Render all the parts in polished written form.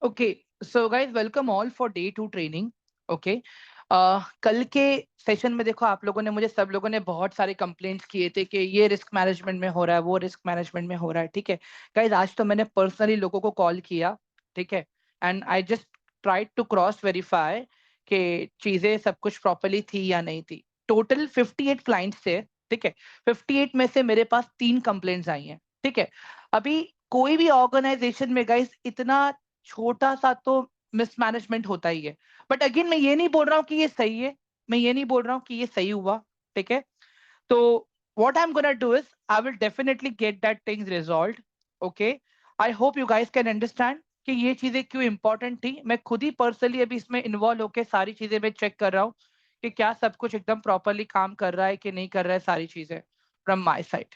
Okay, so guys welcome all for day 2 training. Okay, कल के session में देखो आप लोगों ने मुझे सब लोगों ने बहुत सारे कंप्लेंट्स किए थे कि ये रिस्क मैनेजमेंट में हो रहा है, वो रिस्क मैनेजमेंट में हो रहा है। ठीक है गाइज, आज तो मैंने पर्सनली लोगों को कॉल किया, ठीक है, and I just tried to cross verify कि चीजें सब कुछ प्रॉपरली थी या नहीं थी। टोटल 58 क्लाइंट्स थे, ठीक है। 58 में से मेरे पास 3 कंप्लेंट्स आई हैं, ठीक है। अभी कोई भी ऑर्गेनाइजेशन में गाइज इतना छोटा सा तो मिसमैनेजमेंट होता ही है, बट अगेन मैं ये नहीं बोल रहा हूँ कि ये सही है, मैं ये नहीं बोल रहा हूँ कि ये सही हुआ, ठीक है। तो what I'm gonna do is I will definitely get that things resolved. Okay, I hope you guys can understand कि ये चीजें क्यों इंपॉर्टेंट थी। मैं खुद ही पर्सनली अभी इसमें इन्वॉल्व होकर सारी चीजें मैं चेक कर रहा हूँ कि क्या सब कुछ एकदम प्रॉपरली काम कर रहा है कि नहीं कर रहा है, सारी चीजें फ्रॉम माय साइड,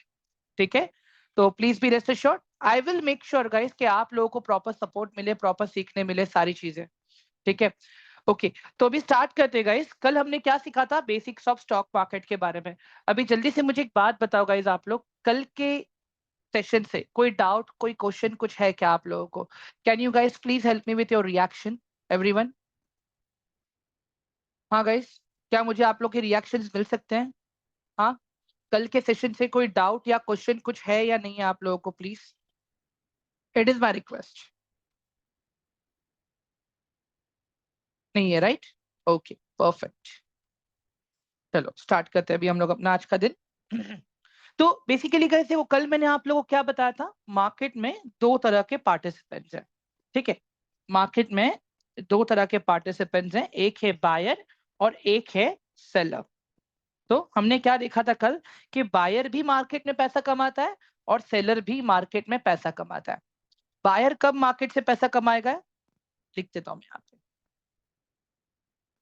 ठीक है। तो please be rest assured, I will make sure guys कि आप लोगों को प्रॉपर सपोर्ट मिले, प्रॉपर सीखने मिले सारी चीजें, ठीक है। ओके, तो अभी स्टार्ट करते हैं गाइस। कल हमने क्या सीखा था, बेसिक्स ऑफ स्टॉक मार्केट के बारे में। अभी जल्दी से मुझे एक बात बताओ गाइस, आप लोग कल के सेशन से कोई डाउट, कोई क्वेश्चन कुछ है क्या आप लोगों को? Can you guys please help me with your reaction, everyone? हाँ गाइस, क्या मुझे आप लोग के रिएक्शंस मिल सकते हैं? हाँ, कल के सेशन से कोई डाउट या क्वेश्चन कुछ है या नहीं है आप लोगों को? Please, it is my request. नहीं है, राइट? Okay, perfect. चलो स्टार्ट करते हैं अभी हम लोग अपना आज का दिन। तो बेसिकली कैसे, वो कल मैंने आप लोगों को क्या बताया था, मार्केट में दो तरह के पार्टिसिपेंट्स हैं, ठीक है। मार्केट में दो तरह के पार्टिसिपेंट्स हैं, एक है बायर और एक है सेलर। तो हमने क्या देखा था कल कि बायर भी मार्केट में पैसा कमाता है और सेलर भी मार्केट में पैसा कमाता है। बायर कब मार्केट से पैसा कमाएगा, लिख देता हूं मैं यहाँ पे।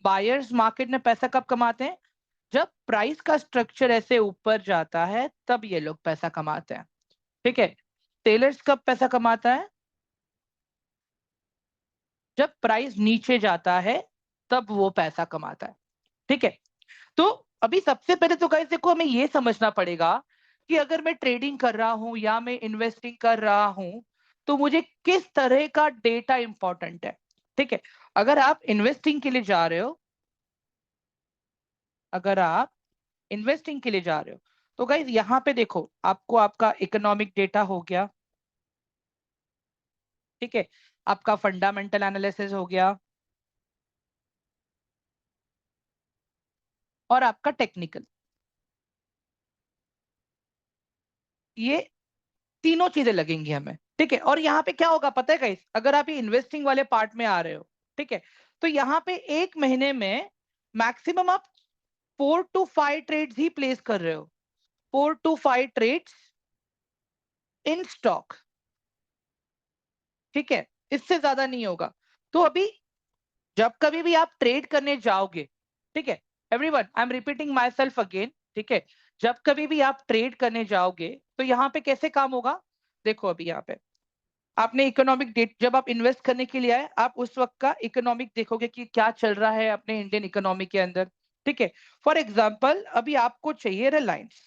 बायर्स मार्केट में पैसा कब कमाते हैं, जब प्राइस का स्ट्रक्चर ऐसे ऊपर जाता है तब ये लोग पैसा कमाते हैं, ठीक है। सेलर्स कब पैसा कमाता है, जब प्राइस नीचे जाता है तब वो पैसा कमाता है, ठीक है। तो अभी सबसे पहले तो गाइस देखो, हमें ये समझना पड़ेगा कि अगर मैं ट्रेडिंग कर रहा हूं या मैं इन्वेस्टिंग कर रहा हूं तो मुझे किस तरह का डेटा इंपॉर्टेंट है, ठीक है। अगर आप इन्वेस्टिंग के लिए जा रहे हो, अगर आप इन्वेस्टिंग के लिए जा रहे हो तो गाइस यहाँ पे देखो, आपको आपका इकोनॉमिक डेटा हो गया, ठीक है। आपका फंडामेंटल एनालिसिस हो गया और आपका टेक्निकल, ये तीनों चीजें लगेंगी हमें, ठीक है। और यहाँ पे क्या होगा पता है गाइस, अगर आप ये इन्वेस्टिंग वाले पार्ट में आ रहे हो, ठीक है, तो यहाँ पे एक महीने में मैक्सिमम आप 4 to 5 ट्रेड्स ही प्लेस कर रहे हो, 4 to 5 ट्रेड्स इन स्टॉक, ठीक है। इससे ज्यादा नहीं होगा। तो अभी जब कभी भी आप ट्रेड करने जाओगे, ठीक है, everyone I am repeating my self again, ठीक है। जब कभी भी आप ट्रेड करने जाओगे तो यहाँ पे कैसे काम होगा, देखो अभी यहाँ पे आपने इकोनॉमिक डेट, जब आप इन्वेस्ट करने के लिए आए आप उस वक्त का इकोनॉमिक देखोगे कि क्या चल रहा है अपने इंडियन इकोनॉमी के अंदर, ठीक है। फॉर एग्जाम्पल अभी आपको चाहिए रिलायंस,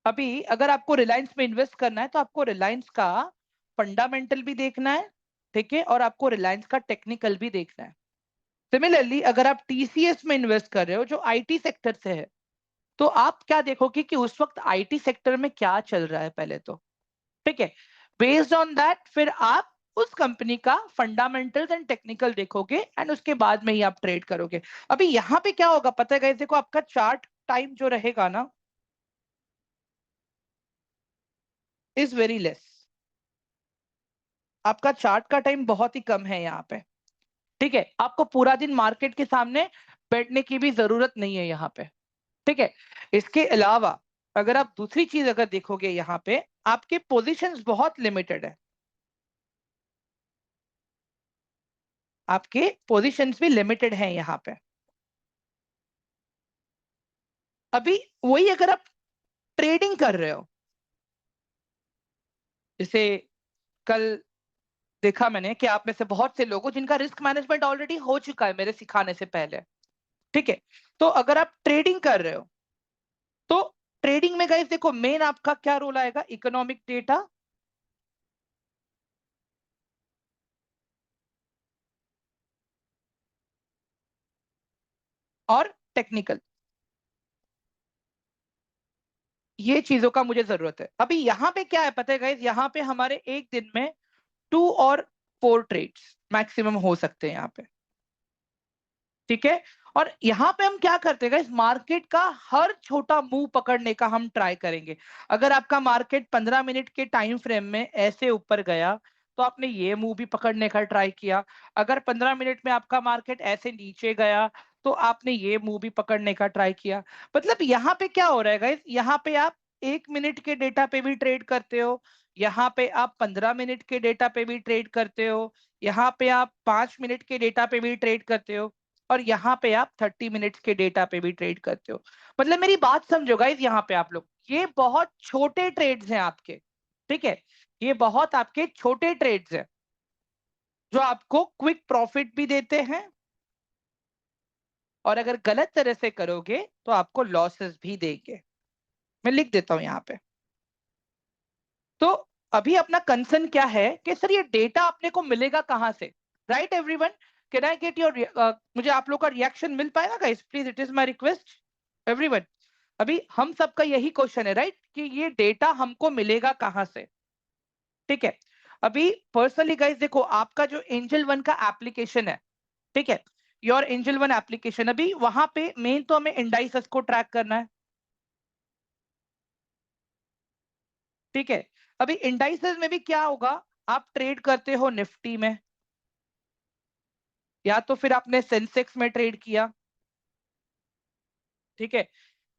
अभी अगर आपको रिलायंस में इन्वेस्ट करना है तो आपको रिलायंस का फंडामेंटल भी देखना है, ठीक है, और आपको रिलायंस का टेक्निकल भी देखना है। सिमिलरली अगर आप टीसीएस में इन्वेस्ट कर रहे हो जो आईटी सेक्टर से है, तो आप क्या देखोगे कि उस वक्त आईटी सेक्टर में क्या चल रहा है पहले तो, ठीक है। बेस्ड ऑन दैट फिर आप उस कंपनी का फंडामेंटल्स एंड टेक्निकल देखोगे एंड उसके बाद में ही आप ट्रेड करोगे। अभी यहाँ पे क्या होगा पता है गाइस, देखो आपका चार्ट टाइम जो रहेगा ना इज वेरी लेस, आपका चार्ट का टाइम बहुत ही कम है यहाँ पे, ठीक है। आपको पूरा दिन मार्केट के सामने बैठने की भी जरूरत नहीं है यहाँ पे, ठीक है। इसके अलावा अगर आप दूसरी चीज अगर देखोगे यहाँ पे आपके पोजीशंस बहुत लिमिटेड है, आपके पोजीशंस भी लिमिटेड हैं यहाँ पे। अभी वही अगर आप ट्रेडिंग कर रहे हो, जैसे कल देखा मैंने कि आप में से बहुत से लोगों जिनका रिस्क मैनेजमेंट ऑलरेडी हो चुका है मेरे सिखाने से पहले, ठीक है। तो अगर आप ट्रेडिंग कर रहे हो तो ट्रेडिंग में गाइस देखो मेन आपका क्या रोल आएगा, इकोनॉमिक डेटा और टेक्निकल, ये चीजों का मुझे जरूरत है। अभी यहाँ पे क्या है पता है गाइस, यहाँ पे हमारे एक दिन में 2 और 4 ट्रेड्स मैक्सिमम हो सकते हैं यहाँ पे, ठीक है। और यहाँ पे हम क्या करते हैं, मार्केट का हर छोटा मूव पकड़ने का हम ट्राई करेंगे। अगर आपका मार्केट 15 मिनट के टाइम फ्रेम में ऐसे ऊपर गया तो आपने ये मूव भी पकड़ने का ट्राई किया। अगर 15 मिनट में आपका मार्केट ऐसे नीचे गया तो आपने ये मूव भी पकड़ने का ट्राई किया। मतलब यहाँ पे क्या हो रहा है गाइस, यहाँ पे आप 1 मिनट के डेटा पे भी ट्रेड करते हो, यहाँ पे आप 15 मिनट के डेटा पे भी ट्रेड करते हो, यहाँ पे आप 5 मिनट के डेटा पे भी ट्रेड करते हो, और यहाँ पे आप 30 मिनट्स के डेटा पे भी ट्रेड करते हो। मतलब मेरी बात समझो गाइस, यहाँ पे आप लोग, ये बहुत छोटे ट्रेड्स हैं आपके, ठीक है, ये बहुत आपके छोटे ट्रेड्स हैं जो आपको क्विक प्रॉफिट भी देते हैं, और अगर गलत तरह से करोगे तो आपको लॉसेस भी देंगे। मैं लिख देता हूं यहाँ पे। तो अभी अपना कंसर्न क्या है कि सर ये डेटा अपने को मिलेगा कहां से, right everyone? Can I get your, मुझे आप लोग का रिएक्शन मिल पाएगा guys please, it is my request everyone. अभी हम सबका यही क्वेश्चन है राइट, कि ये डेटा हमको मिलेगा कहां से, ठीक है। अभी पर्सनली गाइस देखो, आपका जो एंजल वन का एप्लीकेशन है, ठीक है, योर एंजल वन एप्लीकेशन, अभी वहां पे मेन तो हमें इंडाइसेस को ट्रैक करना है, ठीक है। अभी इंडाइसेस में भी क्या होगा, आप ट्रेड करते हो निफ्टी में, या तो फिर आपने सेंसेक्स में ट्रेड किया, ठीक है,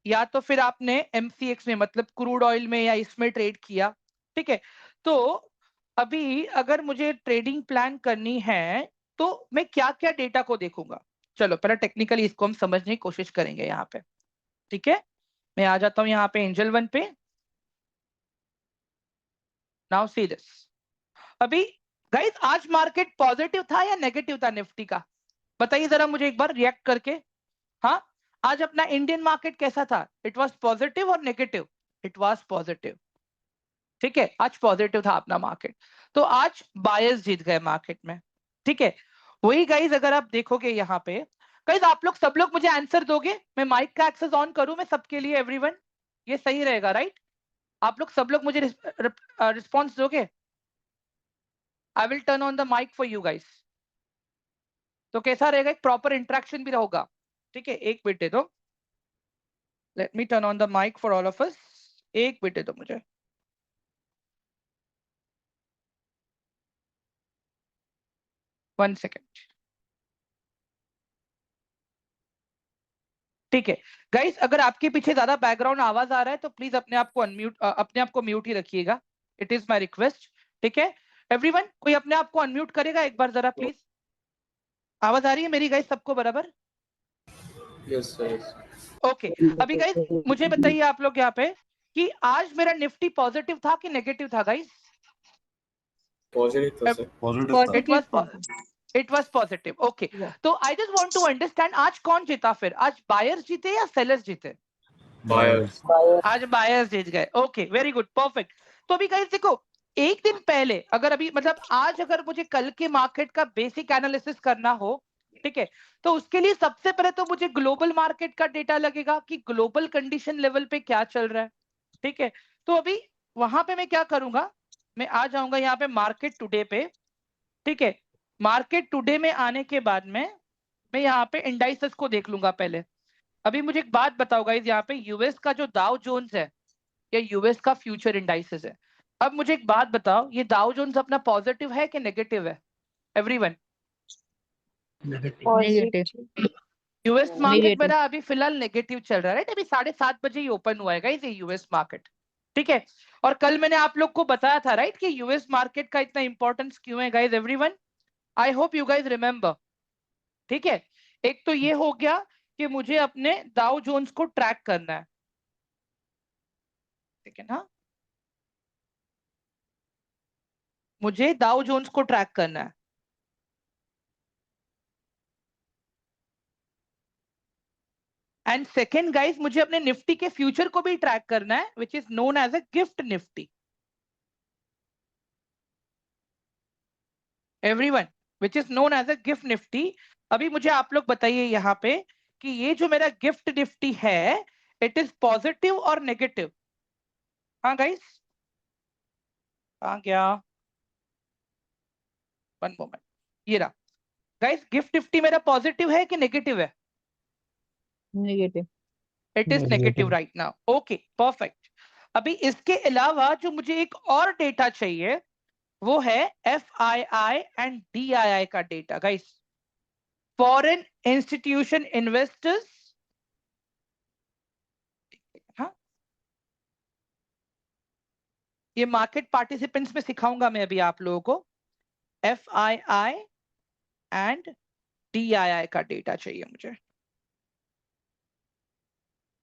या तो फिर आपने एमसीएक्स में मतलब क्रूड ऑयल में या इसमें ट्रेड किया, ठीक है। तो अभी अगर मुझे ट्रेडिंग प्लान करनी है तो मैं क्या क्या डेटा को देखूंगा, चलो पहले टेक्निकली इसको हम समझने की कोशिश करेंगे यहाँ पे, ठीक है। मैं आ जाता हूं यहाँ पे एंजल वन पे। Now see this. अभी गाइस आज मार्केट पॉजिटिव था या नेगेटिव था निफ्टी का, बताइए जरा मुझे एक बार रिएक्ट करके। हाँ, आज अपना इंडियन मार्केट कैसा था, इट वाज पॉजिटिव और नेगेटिव? इट वाज पॉजिटिव, ठीक है, आज पॉजिटिव था अपना मार्केट। तो आज बायर्स जीत गए मार्केट में, ठीक है। वही गाइज अगर आप देखोगे यहाँ पे, गाइज आप लोग सब लोग मुझे आंसर दोगे, मैं माइक का एक्सेस ऑन करूं मैं सबके लिए एवरीवन, ये सही रहेगा राइट? आप लोग सब लोग मुझे रिस्पॉन्स दोगे? I will turn on the mic for you guys. तो कैसा रहेगा, एक प्रॉपर इंटरेक्शन भी होगा, ठीक है। एक मिनट दे दो, let me turn on the mic for all of us, एक मिनट दे दो मुझे, 1 सेकेंड, ठीक है। गाइस अगर आपके पीछे ज्यादा बैकग्राउंड आवाज आ रहा है तो प्लीज अपने आप को अनम्यूट, अपने आप को म्यूट ही रखिएगा, इट इज माय रिक्वेस्ट, ठीक है। एवरीवन कोई अपने आप को अनम्यूट करेगा एक बार जरा प्लीज। आवाज आ रही है मेरी गाइस सबको बराबर? Yes sir. ओके। अभी गाइस मुझे बताइए आप लोग यहाँ पे कि आज मेरा निफ्टी पॉजिटिव था कि नेगेटिव था गाइस? पॉजिटिव था sir. It was, it was positive, okay. तो I just want to understand आज कौन जीता फिर, आज बायर्स जीते या सेलर्स जीते? बायर्स। आज बायर्स जीत गए, ओके वेरी गुड परफेक्ट। तो अभी गाइस देखो, एक दिन पहले अगर अभी मतलब आज अगर मुझे कल के मार्केट का बेसिक एनालिसिस करना हो, ठीक है, तो उसके लिए सबसे पहले तो मुझे ग्लोबल मार्केट का डेटा लगेगा कि ग्लोबल कंडीशन लेवल पे क्या चल रहा है, ठीक है। तो अभी वहां पे मैं क्या करूंगा, मैं आ जाऊंगा यहाँ पे मार्केट टुडे पे, ठीक है। मार्केट टुडे में आने के बाद में मैं यहाँ पे इंडाइसेस को देख लूंगा पहले। अभी मुझे एक बात बताओ गाइस, यहाँ पे यूएस का जो दाउ जोन्स है या यूएस का फ्यूचर इंडाइसेस है, अब मुझे एक बात बताओ, ये दाउ जोन्स अपना पॉजिटिव है कि नेगेटिव है everyone? Negative. US market negative. मेरा अभी फिलहाल नेगेटिव चल रहा है राइट, अभी 7:30 बजे ही ओपन हुआ है गाइस ये यूएस मार्केट, ठीक है। और कल मैंने आप लोग को बताया था राइट कि यूएस मार्केट का इतना इंपॉर्टेंस क्यों है guys everyone, I hope you guys remember, ठीक है। एक तो ये हो गया कि मुझे अपने दाउ जोन्स को ट्रैक करना है, ठीक है ना, मुझे दाउ जोन्स को ट्रैक करना है। एंड सेकेंड गाइस मुझे अपने निफ्टी के फ्यूचर को भी ट्रैक करना है which is known as a GIFT Nifty everyone, which is known as a GIFT Nifty. अभी मुझे आप लोग बताइए यहाँ पे कि ये जो मेरा गिफ्ट निफ्टी है इट इज पॉजिटिव और नेगेटिव? हाँ गाइस, कहाँ गया? वन मोमेंट, ये रहा गाइस। गिफ्ट निफ्टी मेरा पॉजिटिव है कि नेगेटिव है? Negative. It is negative right now. Okay perfect. अभी इसके अलावा जो मुझे एक और डेटा चाहिए वो है FII एंड DII का data guys. Foreign institution investors, हाँ ये मार्केट पार्टिसिपेंट्स में सिखाऊंगा मैं अभी आप लोगों को। FII एंड DII का डेटा चाहिए मुझे,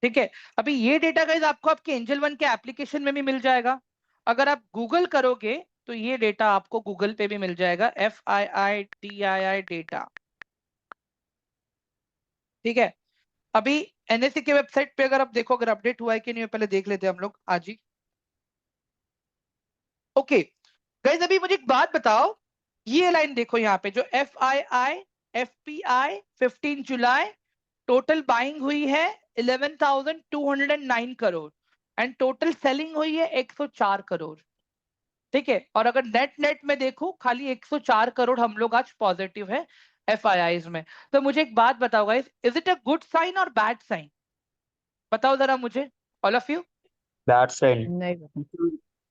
ठीक है। अभी ये डेटा गाइस आपको आपके एंजल वन के एप्लीकेशन में भी मिल जाएगा। अगर आप गूगल करोगे तो ये डेटा आपको गूगल पे भी मिल जाएगा, FII DII डेटा, ठीक है। अभी NSE के वेबसाइट पे अगर आप देखो अगर अपडेट हुआ है कि नहीं, पहले देख लेते हैं हम लोग आज ही। ओके गाइस, अभी मुझे एक बात बताओ, ये लाइन देखो यहाँ पे जो FII FPI 15 जुलाई टोटल बाइंग हुई है 11,209 करोड़ एंड टोटल सेलिंग हुई है 104 करोड़, ठीक है। और अगर नेट नेट में देखो खाली 104 करोड़ हम लोग आज पॉजिटिव है FIIs में। तो मुझे एक बात बताओ guys, is it a good sign और बैड साइन? बताओ जरा मुझे, all of you. Bad sign. नहीं,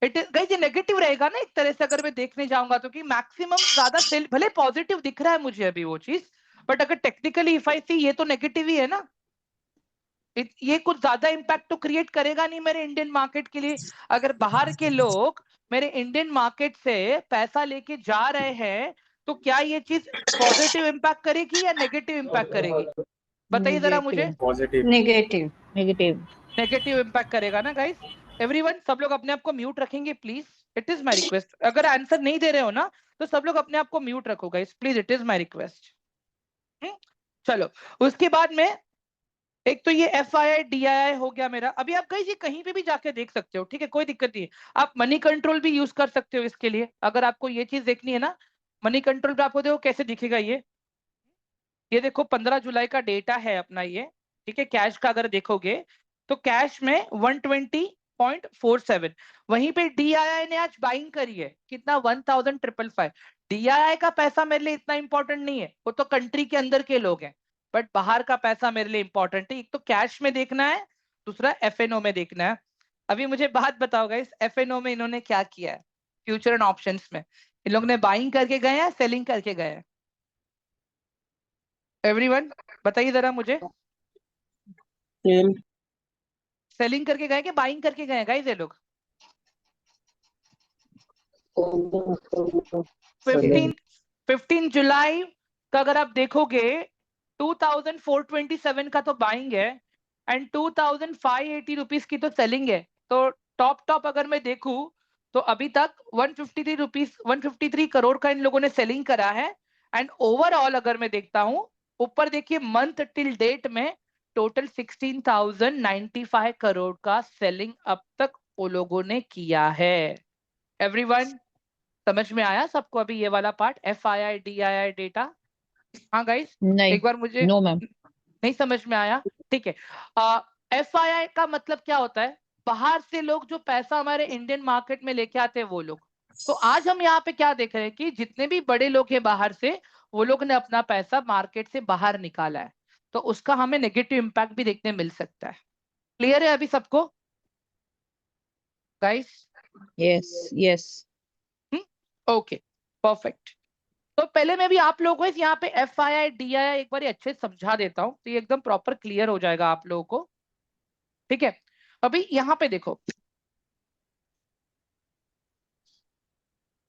इट इज गाइस, ये नेगेटिव रहेगा ना एक तरह से अगर मैं देखने जाऊंगा तो, कि मैक्सिमम ज्यादा सेल, भले पॉजिटिव दिख रहा है मुझे अभी वो चीज, बट अगर टेक्निकली इफ आई सी ये तो नेगेटिव ही है ना। ये कुछ ज्यादा इम्पैक्ट तो क्रिएट करेगा नहीं मेरे इंडियन मार्केट के लिए। अगर बाहर के लोग मेरे इंडियन मार्केट से पैसा लेके जा रहे हैं तो क्या ये चीज पॉजिटिव इम्पैक्ट करेगी या नेगेटिव इम्पैक्ट करेगी? बताइए जरा मुझे। Positive. Negative. Negative. Negative impact करेगा ना गाइस। एवरीवन, सब लोग अपने आप को म्यूट रखेंगे please, it is my request. अगर आंसर नहीं दे रहे हो ना तो सब लोग अपने आप को म्यूट रखो guys please, it is my request. चलो उसके बाद में एक तो ये FII DII हो गया मेरा। अभी आप गाइस ये कहीं पे भी जाके देख सकते हो, ठीक है, कोई दिक्कत नहीं है। आप मनी कंट्रोल भी यूज कर सकते हो इसके लिए, अगर आपको ये चीज देखनी है ना। मनी कंट्रोल पे आपको देखो कैसे दिखेगा ये देखो 15 जुलाई का डेटा है अपना ये, ठीक है। कैश का अगर देखोगे तो कैश में 120.47, वहीं पे DII ने आज बाइंग करी है कितना, 1,555। DII का पैसा मेरे लिए इतना इंपॉर्टेंट नहीं है, वो तो कंट्री के अंदर के लोग हैं, बट बाहर का पैसा मेरे लिए इंपॉर्टेंट है। एक तो कैश में देखना है, दूसरा FNO में देखना है। अभी मुझे बात बताओ गाइस, FNO में इन्होंने क्या किया है? फ्यूचर एंड ऑप्शंस में इन लोगों ने बाइंग करके गए हैं, सेलिंग करके गए हैं? एवरीवन बताइए जरा मुझे, सेल। सेलिंग करके गए कि बाइंग करके गए गाइस ये लोग? 15 जुलाई का अगर आप देखोगे 2,427 का तो बाइंग है एंड 2,580 रुपीज की तो सेलिंग है। तो टॉप अगर मैं देखूं तो अभी तक 153 करोड़ का इन लोगों ने सेलिंग करा है। एंड ओवरऑल अगर मैं देखता हूं, ऊपर देखिए मंथ टिल डेट में टोटल 16,095 करोड़ का सेलिंग अब तक वो लोगों ने किया है। एवरीवन समझ में आया सबको अभी ये वाला पार्ट, FII DII डेटा? हाँ गाइस, नहीं। एक बार मुझे नो मैम। नहीं समझ में आया, ठीक है। FII का मतलब क्या होता है? बाहर से लोग जो पैसा हमारे इंडियन मार्केट में लेके आते हैं वो लोग। तो आज हम यहाँ पे क्या देख रहे हैं कि जितने भी बड़े लोग हैं बाहर से, वो लोग ने अपना पैसा मार्केट से बाहर निकाला है, तो उसका हमें नेगेटिव इम्पैक्ट भी देखने मिल सकता है। क्लियर है अभी सबको guys? Yes yes. Okay perfect. तो पहले मैं भी आप लोगों को यहाँ पे FII DII एक बार अच्छे से समझा देता हूँ तो ये एकदम प्रॉपर क्लियर हो जाएगा आप लोगों को, ठीक है। अभी यहाँ पे देखो,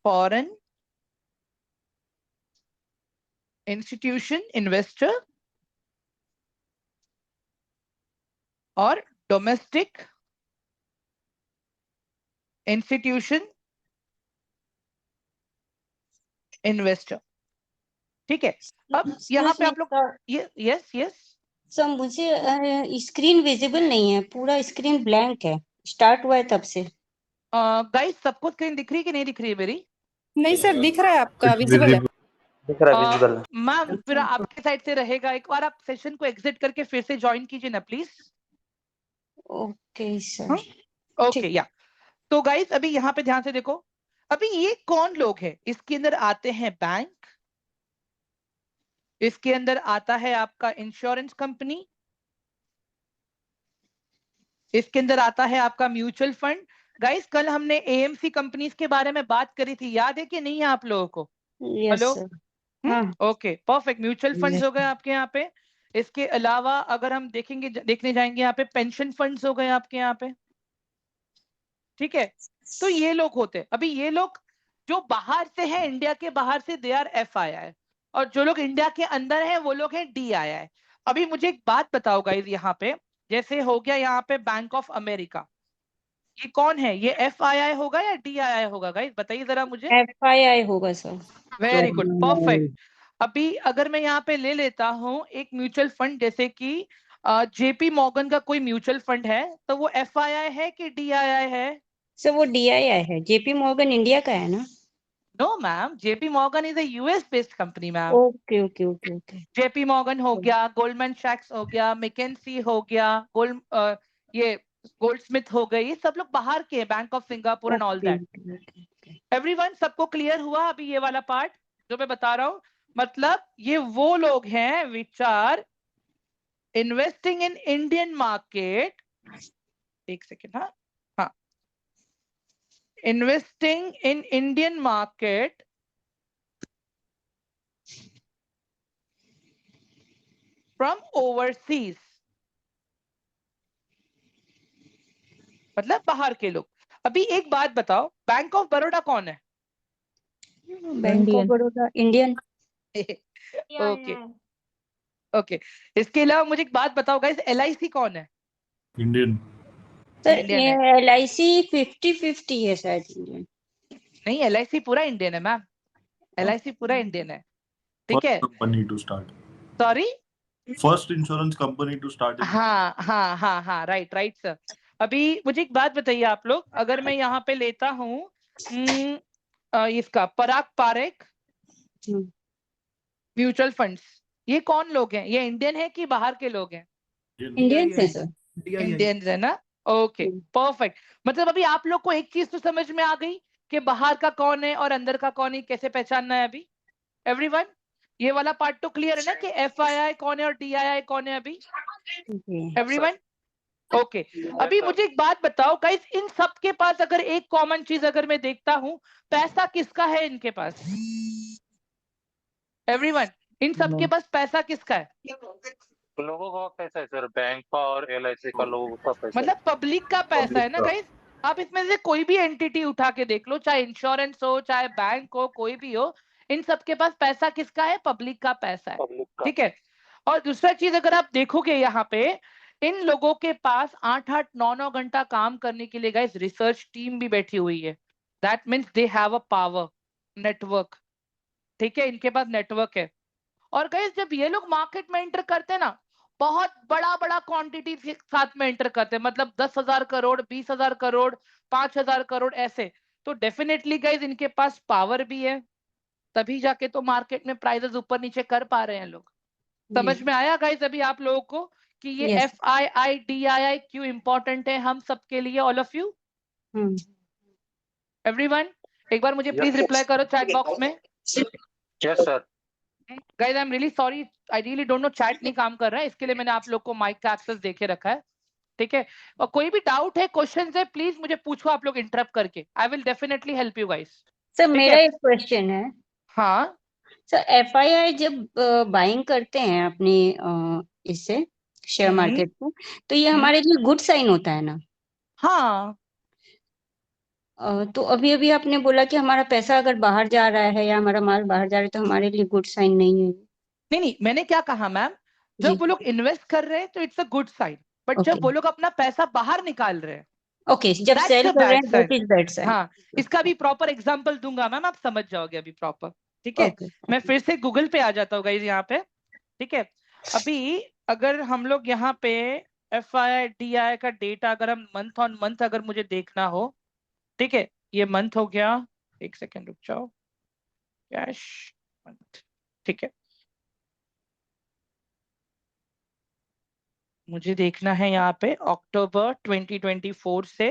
फॉरेन इंस्टीट्यूशन इन्वेस्टर और डोमेस्टिक इंस्टीट्यूशन इन्वेस्टर, ठीक है। अब यहाँ पे आप लोग ये यस यस सर मुझे स्क्रीन विजिबल नहीं है, पूरा स्क्रीन ब्लैंक है, स्टार्ट हुआ है तब से। गाइस सबको स्क्रीन दिख रही है कि नहीं दिख रही है मेरी? नहीं सर, दिख रहा है आपका, विजिबल है। दिख रहा है, विजिबल है। मैम फिर आपके साइड से रहेगा, एक बार आप सेशन को एग्जिट करके फिर से ज्वाइन कीजिए ना प्लीज। Okay sir. हाँ? ओके या तो गाइस अभी यहाँ पे ध्यान से देखो, अभी ये कौन लोग हैं, इसके अंदर आते हैं बैंक, इसके अंदर आता है आपका इंश्योरेंस कंपनी, इसके अंदर आता है आपका म्यूचुअल फंड। गाइस कल हमने एएमसी कंपनीज के बारे में बात करी थी, याद है कि नहीं है आप लोगों को? Yes hello? सर। हाँ okay perfect, mutual funds Yes. हो गए आपके यहाँ पे। इसके अलावा अगर हम देखेंगे देखने जाएंगे यहाँ पे पेंशन फंड्स हो गए आपके यहाँ पे, ठीक है। तो ये लोग होते हैं, अभी ये लोग जो बाहर से हैं, इंडिया के बाहर से, दे आर FII, और जो लोग इंडिया के अंदर हैं वो लोग हैं DII। अभी मुझे एक बात बताओ गाइस, यहाँ पे जैसे हो गया यहाँ पे बैंक ऑफ अमेरिका, ये कौन है, ये FII होगा या DII होगा गाइस, बताइए जरा मुझे। FII होगा सर। Very good perfect. अभी अगर मैं यहाँ पे ले लेता हूँ एक म्यूचुअल फंड, जैसे कि JP मॉर्गन का कोई म्यूचुअल फंड है, तो वो FII है कि DII है? सर वो DII है, JP मॉर्गन इंडिया का है ना? No ma'am, JP Morgan is a US based company ma'am. Okay okay okay okay. JP Morgan हो गया, गोल्डमैन सैक्स हो गया, मैकेंजी हो गया, ये गोल्डस्मिथ हो गई, ये सब लोग बाहर के, bank of Singapore and all that. Everyone सबको क्लियर हुआ अभी ये वाला पार्ट जो मैं बता रहा हूँ? मतलब ये वो लोग हैं which are investing in Indian market, एक सेकेंड, हाँ हाँ, investing in Indian market from overseas, मतलब बाहर के लोग। अभी एक बात बताओ, बैंक ऑफ बड़ौदा कौन है? Bank of Indian. Baroda Indian. Okay okay, इसके अलावा मुझे एक बात बताओ गाइस, LIC कौन है? इंडियन। सर इंडियन है? LIC 50-50 है शायद इंडियन। नहीं, LIC पूरा इंडियन है मैम, LIC पूरा इंडियन है, ठीक है। Company to start, sorry, first insurance company to start. हाँ हाँ हाँ हाँ, राइट राइट सर। अभी मुझे एक बात बताइए आप लोग, अगर मैं यहाँ पे लेता हूँ इसका पराग पारेख म्यूचुअल फंड्स, ये कौन लोग हैं, ये इंडियन है कि बाहर के लोग हैं? इंडियन है सर। इंडियन है ना? Okay perfect. मतलब अभी आप लोग को एक चीज तो समझ में आ गई कि बाहर का कौन है और अंदर का कौन है, कैसे पहचानना है अभी? एवरीवन ये वाला पार्ट तो क्लियर है ना कि FII कौन है और DII कौन है अभी? Everyone okay. अभी मुझे एक बात बताओ गाइस, इन सब के पास अगर एक कॉमन चीज अगर मैं देखता हूं, पैसा किसका है इनके पास? एवरीवन इन सब के पास पैसा किसका है? लोगों का पैसा है सर, बैंक का और LIC का लोगों का पैसा है। मतलब पब्लिक का पैसा है ना गाइस। आप इसमें से कोई भी एंटिटी उठा के देख लो, चाहे इंश्योरेंस हो चाहे बैंक हो, कोई भी हो, इन सब के पास पैसा किसका है? पब्लिक का पैसा है, पब्लिक का। ठीक है। और दूसरा चीज अगर आप देखोगे यहाँ पे, इन लोगों के पास 8-8 9-9 घंटा काम करने के लिए गाइस रिसर्च टीम भी बैठी हुई है। That means they have a power network, ठीक है, इनके पास नेटवर्क है। और गाइस जब ये लोग मार्केट में एंटर करते हैं ना, बहुत बड़ा बड़ा क्वांटिटी साथ में एंटर करते हैं, मतलब 10,000 करोड़, 20,000 करोड़, 5,000 करोड़ ऐसे। तो डेफिनेटली गाइस इनके पास पावर भी है, तभी जाके तो मार्केट में प्राइसेस ऊपर नीचे कर पा रहे हैं लोग। समझ में आया गाइस अभी आप लोगों को कि ये Yes. FII DII क्यों इंपॉर्टेंट है हम सबके लिए, ऑल ऑफ यू? एवरीवन एक बार मुझे प्लीज रिप्लाई करो चैट बॉक्स में। Yes sir. Guys I am really sorry, I really don't know, chat नहीं काम कर रहा है, इसके लिए मैंने आप लोग को माइक का एक्सेस देके रखा है, ठीक है। और कोई भी डाउट है, क्वेश्चन है, प्लीज मुझे पूछो आप लोग इंटरप्ट करके, I will definitely help you guys. Sir मेरा एक क्वेश्चन है। हाँ सर FII जब बाइंग करते हैं अपने इससे शेयर मार्केट से, तो ये हमारे लिए गुड साइन होता है ना? हाँ तो अभी अभी आपने बोला कि हमारा पैसा अगर बाहर जा रहा है या हमारा माल बाहर जा रहा है तो हमारे लिए गुड साइन नहीं है। नहीं नहीं, मैंने क्या कहा मैम, जी। जब वो लोग इन्वेस्ट कर रहे हैं तो it's a good sign, but जब वो लोग अपना पैसा बाहर निकाल रहे हैं, ओके जब That's सेल a कर रहे bad हैं sign. That is bad sign. हाँ, इसका भी प्रॉपर एग्जांपल दूंगा मैम, आप समझ जाओगे अभी प्रॉपर, ठीक है। ओके मैं फिर से गूगल पे आ जाता हूँ गाइस यहाँ पे, ठीक है। अभी अगर हम लोग यहाँ पे FII DII का डेटा अगर हम मंथ ऑन मंथ अगर मुझे देखना हो, ठीक है, ये मंथ हो गया, एक सेकेंड रुक जाओ, कैश मंथ, ठीक है, मुझे देखना है यहाँ पे अक्टूबर 2024 से।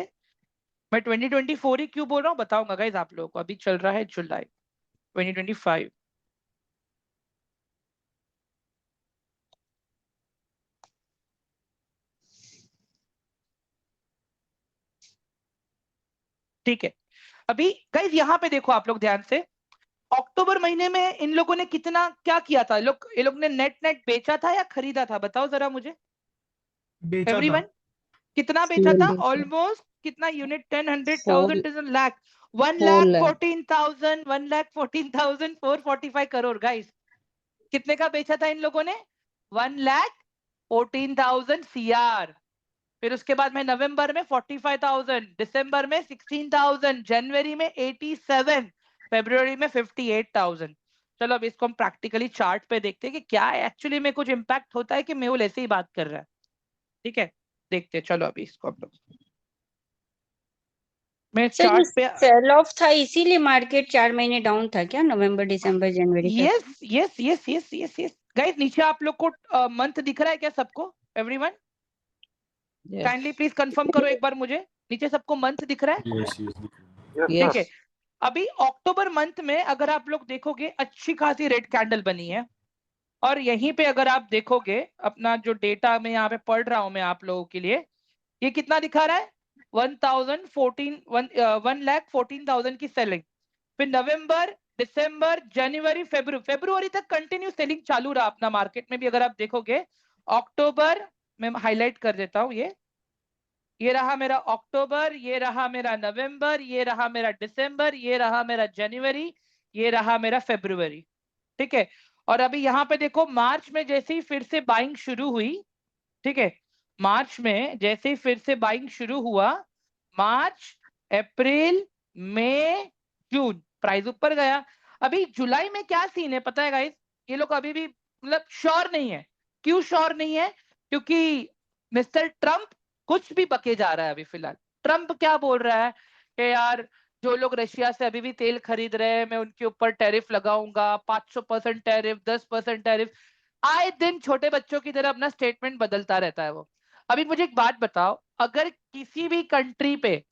मैं 2024 ही क्यों बोल रहा हूँ बताऊंगा गाइज आप लोगों को। अभी चल रहा है जुलाई 2025। ठीक है, अभी गाइज यहाँ पे देखो आप लोग ध्यान से, अक्टूबर महीने में इन लोगों ने कितना क्या किया था, ये लोग ने नेट नेट बेचा था या खरीदा था, बताओ जरा मुझे बेचा था। एवरीवन। कितना बेचा Fuel था? बेचा। ऑलमोस्ट कितना unit? 10, 4 100,000 lakh, 4 lakh 1,14,000, 1,14,445 crore guys. कितने का बेचा था इन लोगों ने? 1,14,000 CR। फिर उसके बाद में नवंबर में 45,000, दिसंबर में 16,000, जनवरी में 87, फरवरी में 58,000। चलो अब इसको हम प्रैक्टिकली चार्ट पे देखते हैं कि क्या एक्चुअली में कुछ इंपैक्ट होता है कि मेहुल ऐसे ही बात कर रहा है। ठीक है, देखते हैं, चलो अभी इसको हम लोग, मैं सर ये चार्ट पे। सेल ऑफ था इसीलिए मार्केट 4 महीने डाउन था क्या, नवंबर दिसंबर जनवरी तक? Yes yes yes yes yes yes guys, नीचे आप लोग को मंथ दिख रहा है क्या सबको? Everyone Yes. Kindly please confirm करो एक बार मुझे, नीचे सबको मंथ दिख रहा है? Yes, yes. Yes, Yes. ठीक है, अभी अक्टूबर मंथ में अगर आप लोग देखोगे अच्छी खासी रेड कैंडल बनी है, और यहीं पे अगर आप देखोगे अपना जो डेटा में यहाँ पे पढ़ रहा हूं मैं आप लोगों के लिए, ये कितना दिखा रहा है? 1,14,000 की सेलिंग। फिर नवंबर, दिसंबर, जनवरी, फरवरी तक कंटिन्यू सेलिंग चालू रहा अपना मार्केट में भी। अगर आप देखोगे अक्टूबर में, हाईलाइट कर देता हूं, ये रहा मेरा अक्टूबर, ये रहा मेरा नवंबर, ये रहा मेरा दिसंबर, ये रहा मेरा जनवरी, ये रहा मेरा फरवरी। ठीक है, और अभी यहाँ पे देखो मार्च में जैसे ही फिर से बाइंग शुरू हुई, ठीक है, मार्च में जैसे ही फिर से बाइंग शुरू हुआ, मार्च, अप्रैल, मई, जून प्राइस ऊपर गया। अभी जुलाई में क्या सीन है पता है गाइस? ये लोग अभी भी मतलब श्योर नहीं है। क्यों श्योर नहीं है? क्योंकि मिस्टर ट्रम्प कुछ भी बके जा रहा है अभी फिलहाल। ट्रम्प क्या बोल रहा है कि यार जो लोग रशिया से अभी भी तेल खरीद रहे हैं मैं उनके ऊपर टैरिफ लगाऊंगा, 500% टैरिफ, 10% टैरिफ। आए दिन छोटे बच्चों की तरह अपना स्टेटमेंट बदलता रहता है वो। अभी मुझे एक बात बताओ, अगर किसी भी कंट्री पे,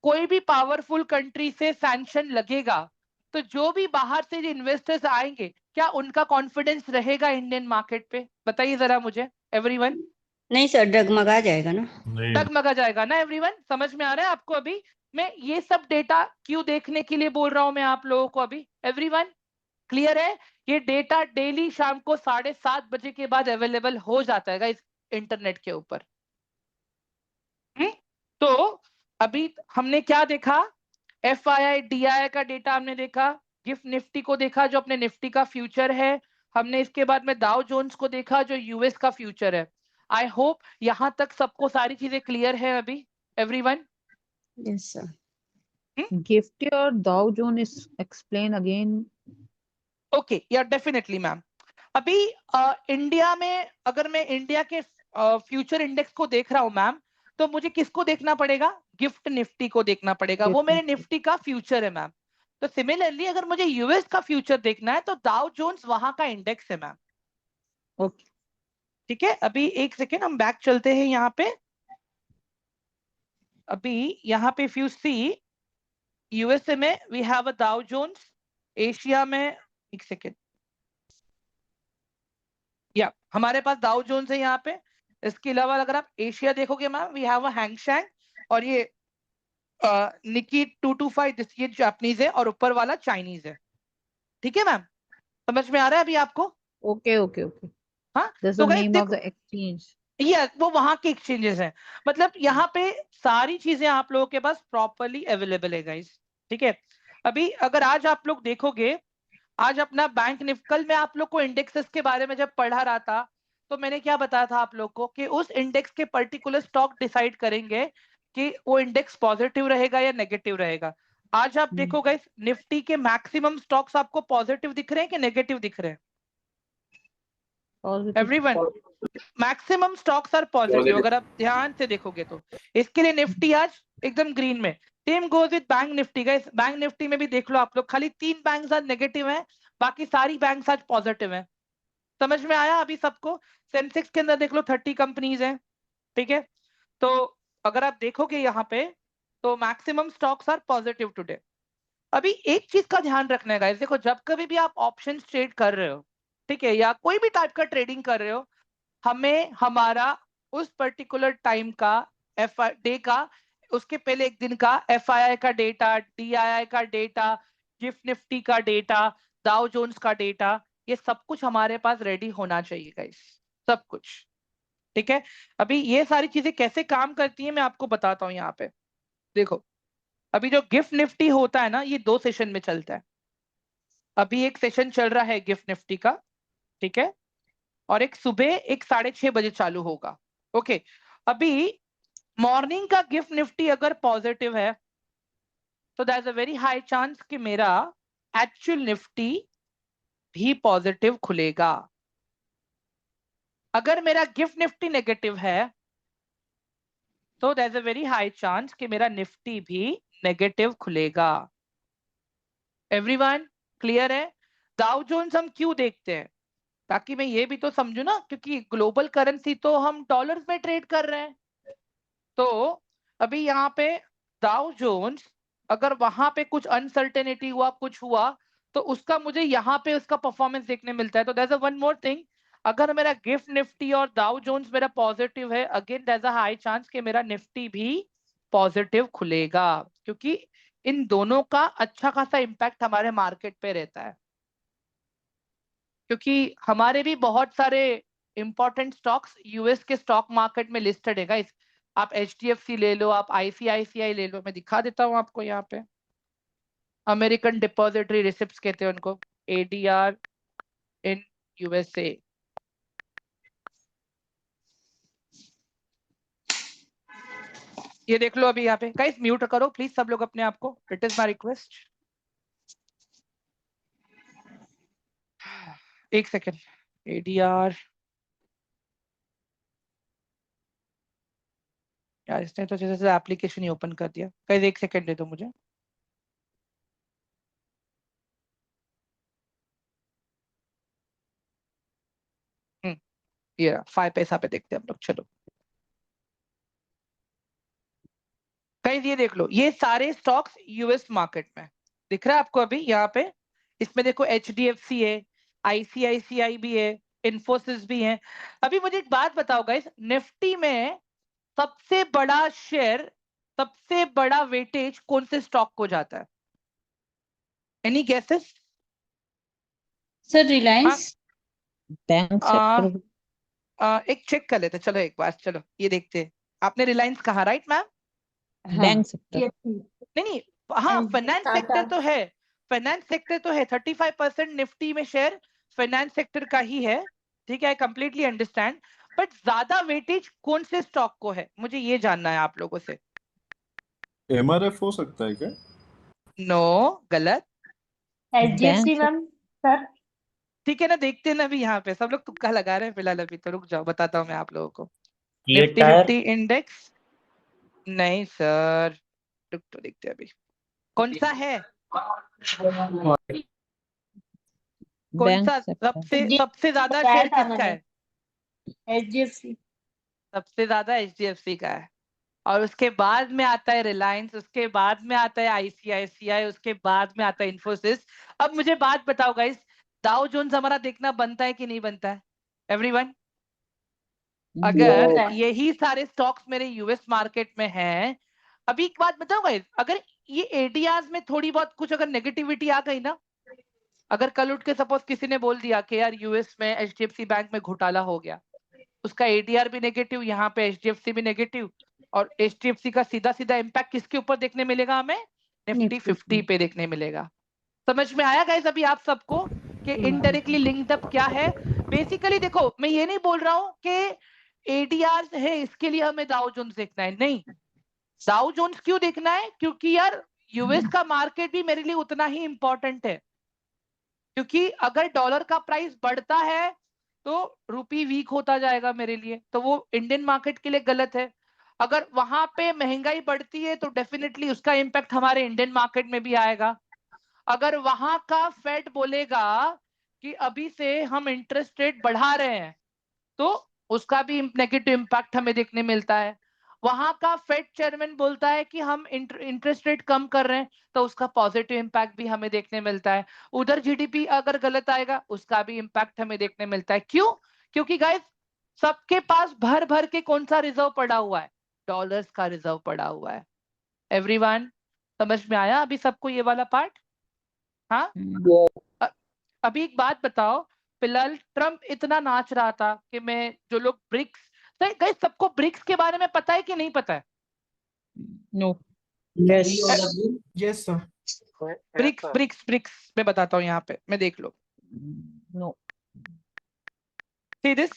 कोई भी पावरफुल कंट्री से सैंक्शन लगेगा, तो जो भी बाहर से जो इन्वेस्टर्स आएंगे, क्या उनका कॉन्फिडेंस रहेगा इंडियन मार्केट पे? बताइए जरा मुझे एवरीवन। नहीं सर, डगमगा जाएगा ना। नहीं, डगमगा जाएगा ना एवरीवन? समझ में आ रहा है आपको? अभी मैं ये सब डेटा क्यों देखने के लिए बोल रहा हूं मैं आप लोगों को अभी, एवरीवन क्लियर है? ये डेटा डेली शाम को 7:30 बजे के बाद अवेलेबल हो जाता है इस इंटरनेट के ऊपर। तो अभी हमने क्या देखा? FII DII का डेटा हमने देखा, गिफ्ट निफ्टी को देखा जो अपने निफ्टी का फ्यूचर है, हमने इसके बाद में डाउ जोन्स को देखा जो यूएस का फ्यूचर है। आई होप यहां तक सबको सारी चीजें क्लियर है अभी everyone? Yes sir. Gifty or Dow Jones explain again. Okay या डेफिनेटली मैम। अभी इंडिया में अगर मैं इंडिया के फ्यूचर इंडेक्स को देख रहा हूं मैम, तो मुझे किसको देखना पड़ेगा? गिफ्ट निफ्टी को देखना पड़ेगा, वो Gift मेरे Nifty. निफ्टी का फ्यूचर है मैम। तो सिमिलरली अगर मुझे यूएस का फ्यूचर देखना है तो डाउ जोन्स वहां का इंडेक्स है मैम। Okay. ठीक है, अभी एक सेकेंड हम बैक चलते हैं यहाँ पे। अभी यहाँ पे इफ यू सी, यूएसए में we have a Dow Jones, Asia में, एक सेकेंड, या हमारे पास डाउ जोन्स है यहाँ पे। इसके अलावा अगर आप एशिया देखोगे ma'am, we have a Hang Seng, और ये निकी 225, ये जापानीज है, और ऊपर वाला चाइनीज है। ठीक है मैम, समझ में आ रहा है अभी आपको? Okay. Okay. Okay. हाँ, That's तो the गाइस name of देखो, the exchange. ये वो वहां के एक्सचेंजेस हैं। मतलब यहाँ पे सारी चीजें आप लोगों के पास प्रॉपरली अवेलेबल है गाइस। ठीक है, अभी अगर आज आप लोग देखोगे, आज अपना बैंक निफ्टी, कल मैं आप लोग को इंडेक्सेस के बारे में जब पढ़ा रहा था तो मैंने क्या बताया था आप लोग को कि उस इंडेक्स के पर्टिकुलर स्टॉक डिसाइड करेंगे कि वो इंडेक्स पॉजिटिव रहेगा या नेगेटिव रहेगा। आज आप देखो गाइस, निफ्टी के मैक्सिमम स्टॉक्स आपको पॉजिटिव दिख रहे हैं कि नेगेटिव दिख रहे हैं? Positive. Everyone, maximum stocks are positive अगर आप ध्यान से देखोगे तो। इसके लिए निफ्टी आज एकदम ग्रीन में। Same goes with bank Nifty guys, bank Nifty में भी देख लो आप लोग, खाली 3 बैंक्स आज नेगेटिव हैं, बाकी सारी बैंक्स आज पॉजिटिव हैं। समझ में आया अभी सबको? सेंसेक्स के अंदर देख लो 30 कंपनीज हैं, ठीक है। तो अगर आप देखोगे यहाँ पे तो maximum stocks are positive today. अभी एक चीज का ध्यान रखना है गाइस, देखो जब कभी भी आप ऑप्शन ट्रेड कर रहे हो, ठीक है, या कोई भी टाइप का ट्रेडिंग कर रहे हो, हमें हमारा उस पर्टिकुलर टाइम का डे का, उसके पहले एक दिन का FII का डेटा, DII का डेटा, गिफ्ट निफ्टी का डेटा, डाउ जोन्स का डेटा, ये सब कुछ हमारे पास रेडी होना चाहिए गाइस, सब कुछ, ठीक है। अभी ये सारी चीजें कैसे काम करती है मैं आपको बताता हूँ यहाँ पे। देखो अभी जो गिफ्ट निफ्टी होता है ना, ये 2 सेशन में चलता है। अभी एक सेशन चल रहा है गिफ्ट निफ्टी का, ठीक है, और एक सुबह एक 6:30 बजे चालू होगा। ओके, अभी मॉर्निंग का गिफ्ट निफ्टी अगर पॉजिटिव है तो that is a very high chance कि मेरा एक्चुअल निफ्टी भी पॉजिटिव खुलेगा। अगर मेरा गिफ्ट निफ्टी नेगेटिव है तो that is a very high chance कि मेरा निफ्टी भी नेगेटिव खुलेगा। एवरीवन क्लियर है? डाउ जोन्स हम क्यों देखते हैं? ताकि मैं ये भी तो समझू ना, क्योंकि ग्लोबल करेंसी तो हम डॉलर्स में ट्रेड कर रहे हैं। तो अभी यहाँ पे डाउ जोन्स अगर वहां पे कुछ अनसर्टेनिटी हुआ, कुछ हुआ, तो उसका मुझे यहाँ पे उसका परफॉर्मेंस देखने मिलता है। तो that's a one more thing, अगर मेरा गिफ्ट निफ्टी और डाउ जोन्स मेरा पॉजिटिव है, again that's a high chance कि मेरा निफ्टी भी पॉजिटिव खुलेगा, क्योंकि इन दोनों का अच्छा खासा इम्पैक्ट हमारे मार्केट पे रहता है। क्योंकि हमारे भी बहुत सारे इंपॉर्टेंट स्टॉक्स यूएस के स्टॉक मार्केट में लिस्टेड है गाइस। आप HDFC ले लो, आप ICICI ले लो, मैं दिखा देता हूं आपको यहाँ पे। अमेरिकन डिपॉजिटरी रिसिप्ट्स कहते हैं उनको, ADR इन USA। ये देख लो अभी यहाँ पे। गाइस म्यूट करो प्लीज सब लोग अपने आप को, इट इज माय रिक्वेस्ट। एक सेकेंड, ADR यार, इसने तो जैसे एप्लीकेशन ही ओपन कर दिया। गाइस एक सेकेंड दे दो मुझे। ये 5 पैसा पे देखते हैं हम लोग, चलो। गाइस ये देख लो, ये सारे स्टॉक्स यूएस मार्केट में दिख रहा है आपको अभी यहाँ पे। इसमें देखो HDFC है, ICICI भी है, इन्फोसिस भी है। अभी मुझे एक बात बताओ गाइस, निफ्टी में सबसे बड़ा शेयर, सबसे बड़ा वेटेज कौन से स्टॉक को जाता है? Any guesses? Sir Reliance. Bank sector, एक चेक कर लेते, चलो एक बार, चलो ये देखते हैं। आपने रिलायंस कहा राइट मैम? हाँ बैंक सेक्टर, नहीं, हाँ फाइनेंस सेक्टर तो है, फाइनेंस सेक्टर तो है। 35% निफ्टी में शेयर फाइनेंस सेक्टर का ही है, ठीक है, आई कंप्लीटली अंडरस्टैंड। बट ज्यादा वेटेज कौन से स्टॉक को है, मुझे ये जानना है आप लोगों से। MRF हो सकता है क्या? नो, गलत। HDFC ma'am sir. ठीक है ना, देखते हैं ना अभी यहाँ पे सब लोग तुक्का लगा रहे हैं फिलहाल। अभी तो रुक जाओ, बताता हूँ मैं आप लोगों को। निफ्टी 50 इंडेक्स नहीं सर, रुक तो देखते हैं अभी कौन सा है, कौन बैंक सा सेक्टर, सबसे ज्यादा शेयर किसका है? HDFC। सबसे ज्यादा HDFC का है, और उसके बाद में आता है रिलायंस, उसके बाद में आता है ICICI, उसके बाद में आता है इन्फोसिस। अब मुझे बात बताओ गाइस, डाउ जोन्स हमारा देखना बनता है कि नहीं बनता है एवरीवन? अगर यही सारे स्टॉक्स मेरे यूएस मार्केट में हैं, अभी एक बात बताओ गाइस, अगर ये ADRs में थोड़ी बहुत कुछ अगर नेगेटिविटी आ गई ना, अगर कल उठ के सपोज किसी ने बोल दिया कि यार यूएस में HDFC बैंक में घोटाला हो गया, उसका ADR भी नेगेटिव, यहाँ पे HDFC भी नेगेटिव, और HDFC का सीधा सीधा इम्पैक्ट किसके ऊपर देखने मिलेगा हमें? निफ्टी 50 पे देखने मिलेगा। समझ में आया गाइस अभी आप सबको कि इनडायरेक्टली लिंक्ड अप क्या है? बेसिकली देखो, मैं ये नहीं बोल रहा हूं कि ADR है इसके लिए हमें डाउ जोन्स देखना है, नहीं। डाउ जोन्स क्यों देखना है? क्योंकि यार यूएस का मार्केट भी मेरे लिए उतना ही इंपॉर्टेंट है, क्योंकि अगर डॉलर का प्राइस बढ़ता है तो रुपी वीक होता जाएगा मेरे लिए, तो वो इंडियन मार्केट के लिए गलत है। अगर वहां पे महंगाई बढ़ती है तो डेफिनेटली उसका इम्पैक्ट हमारे इंडियन मार्केट में भी आएगा। अगर वहां का फेड बोलेगा कि अभी से हम इंटरेस्ट रेट बढ़ा रहे हैं तो उसका भी नेगेटिव इम्पैक्ट हमें देखने मिलता है। वहां का फेड चेयरमैन बोलता है कि हम इंटरेस्ट रेट कम कर रहे हैं तो उसका पॉजिटिव इम्पैक्ट भी हमें देखने मिलता है। उधर जीडीपी अगर गलत आएगा उसका भी इम्पैक्ट हमें देखने मिलता है। क्यों? क्योंकि गाइस सबके पास भर भर के कौन सा रिजर्व पड़ा हुआ है? डॉलर्स का रिजर्व पड़ा हुआ है। एवरीवन समझ में आया अभी सबको ये वाला पार्ट? हाँ, अभी एक बात बताओ, फिलहाल ट्रम्प इतना नाच रहा था कि मैं जो लोग ब्रिक्स, गाइस सबको ब्रिक्स के बारे में पता है कि नहीं पता है? No. Yes, sir. BRICS BRICS BRICS मैं बताता हूँ यहाँ पे, मैं देख लो। No. See this?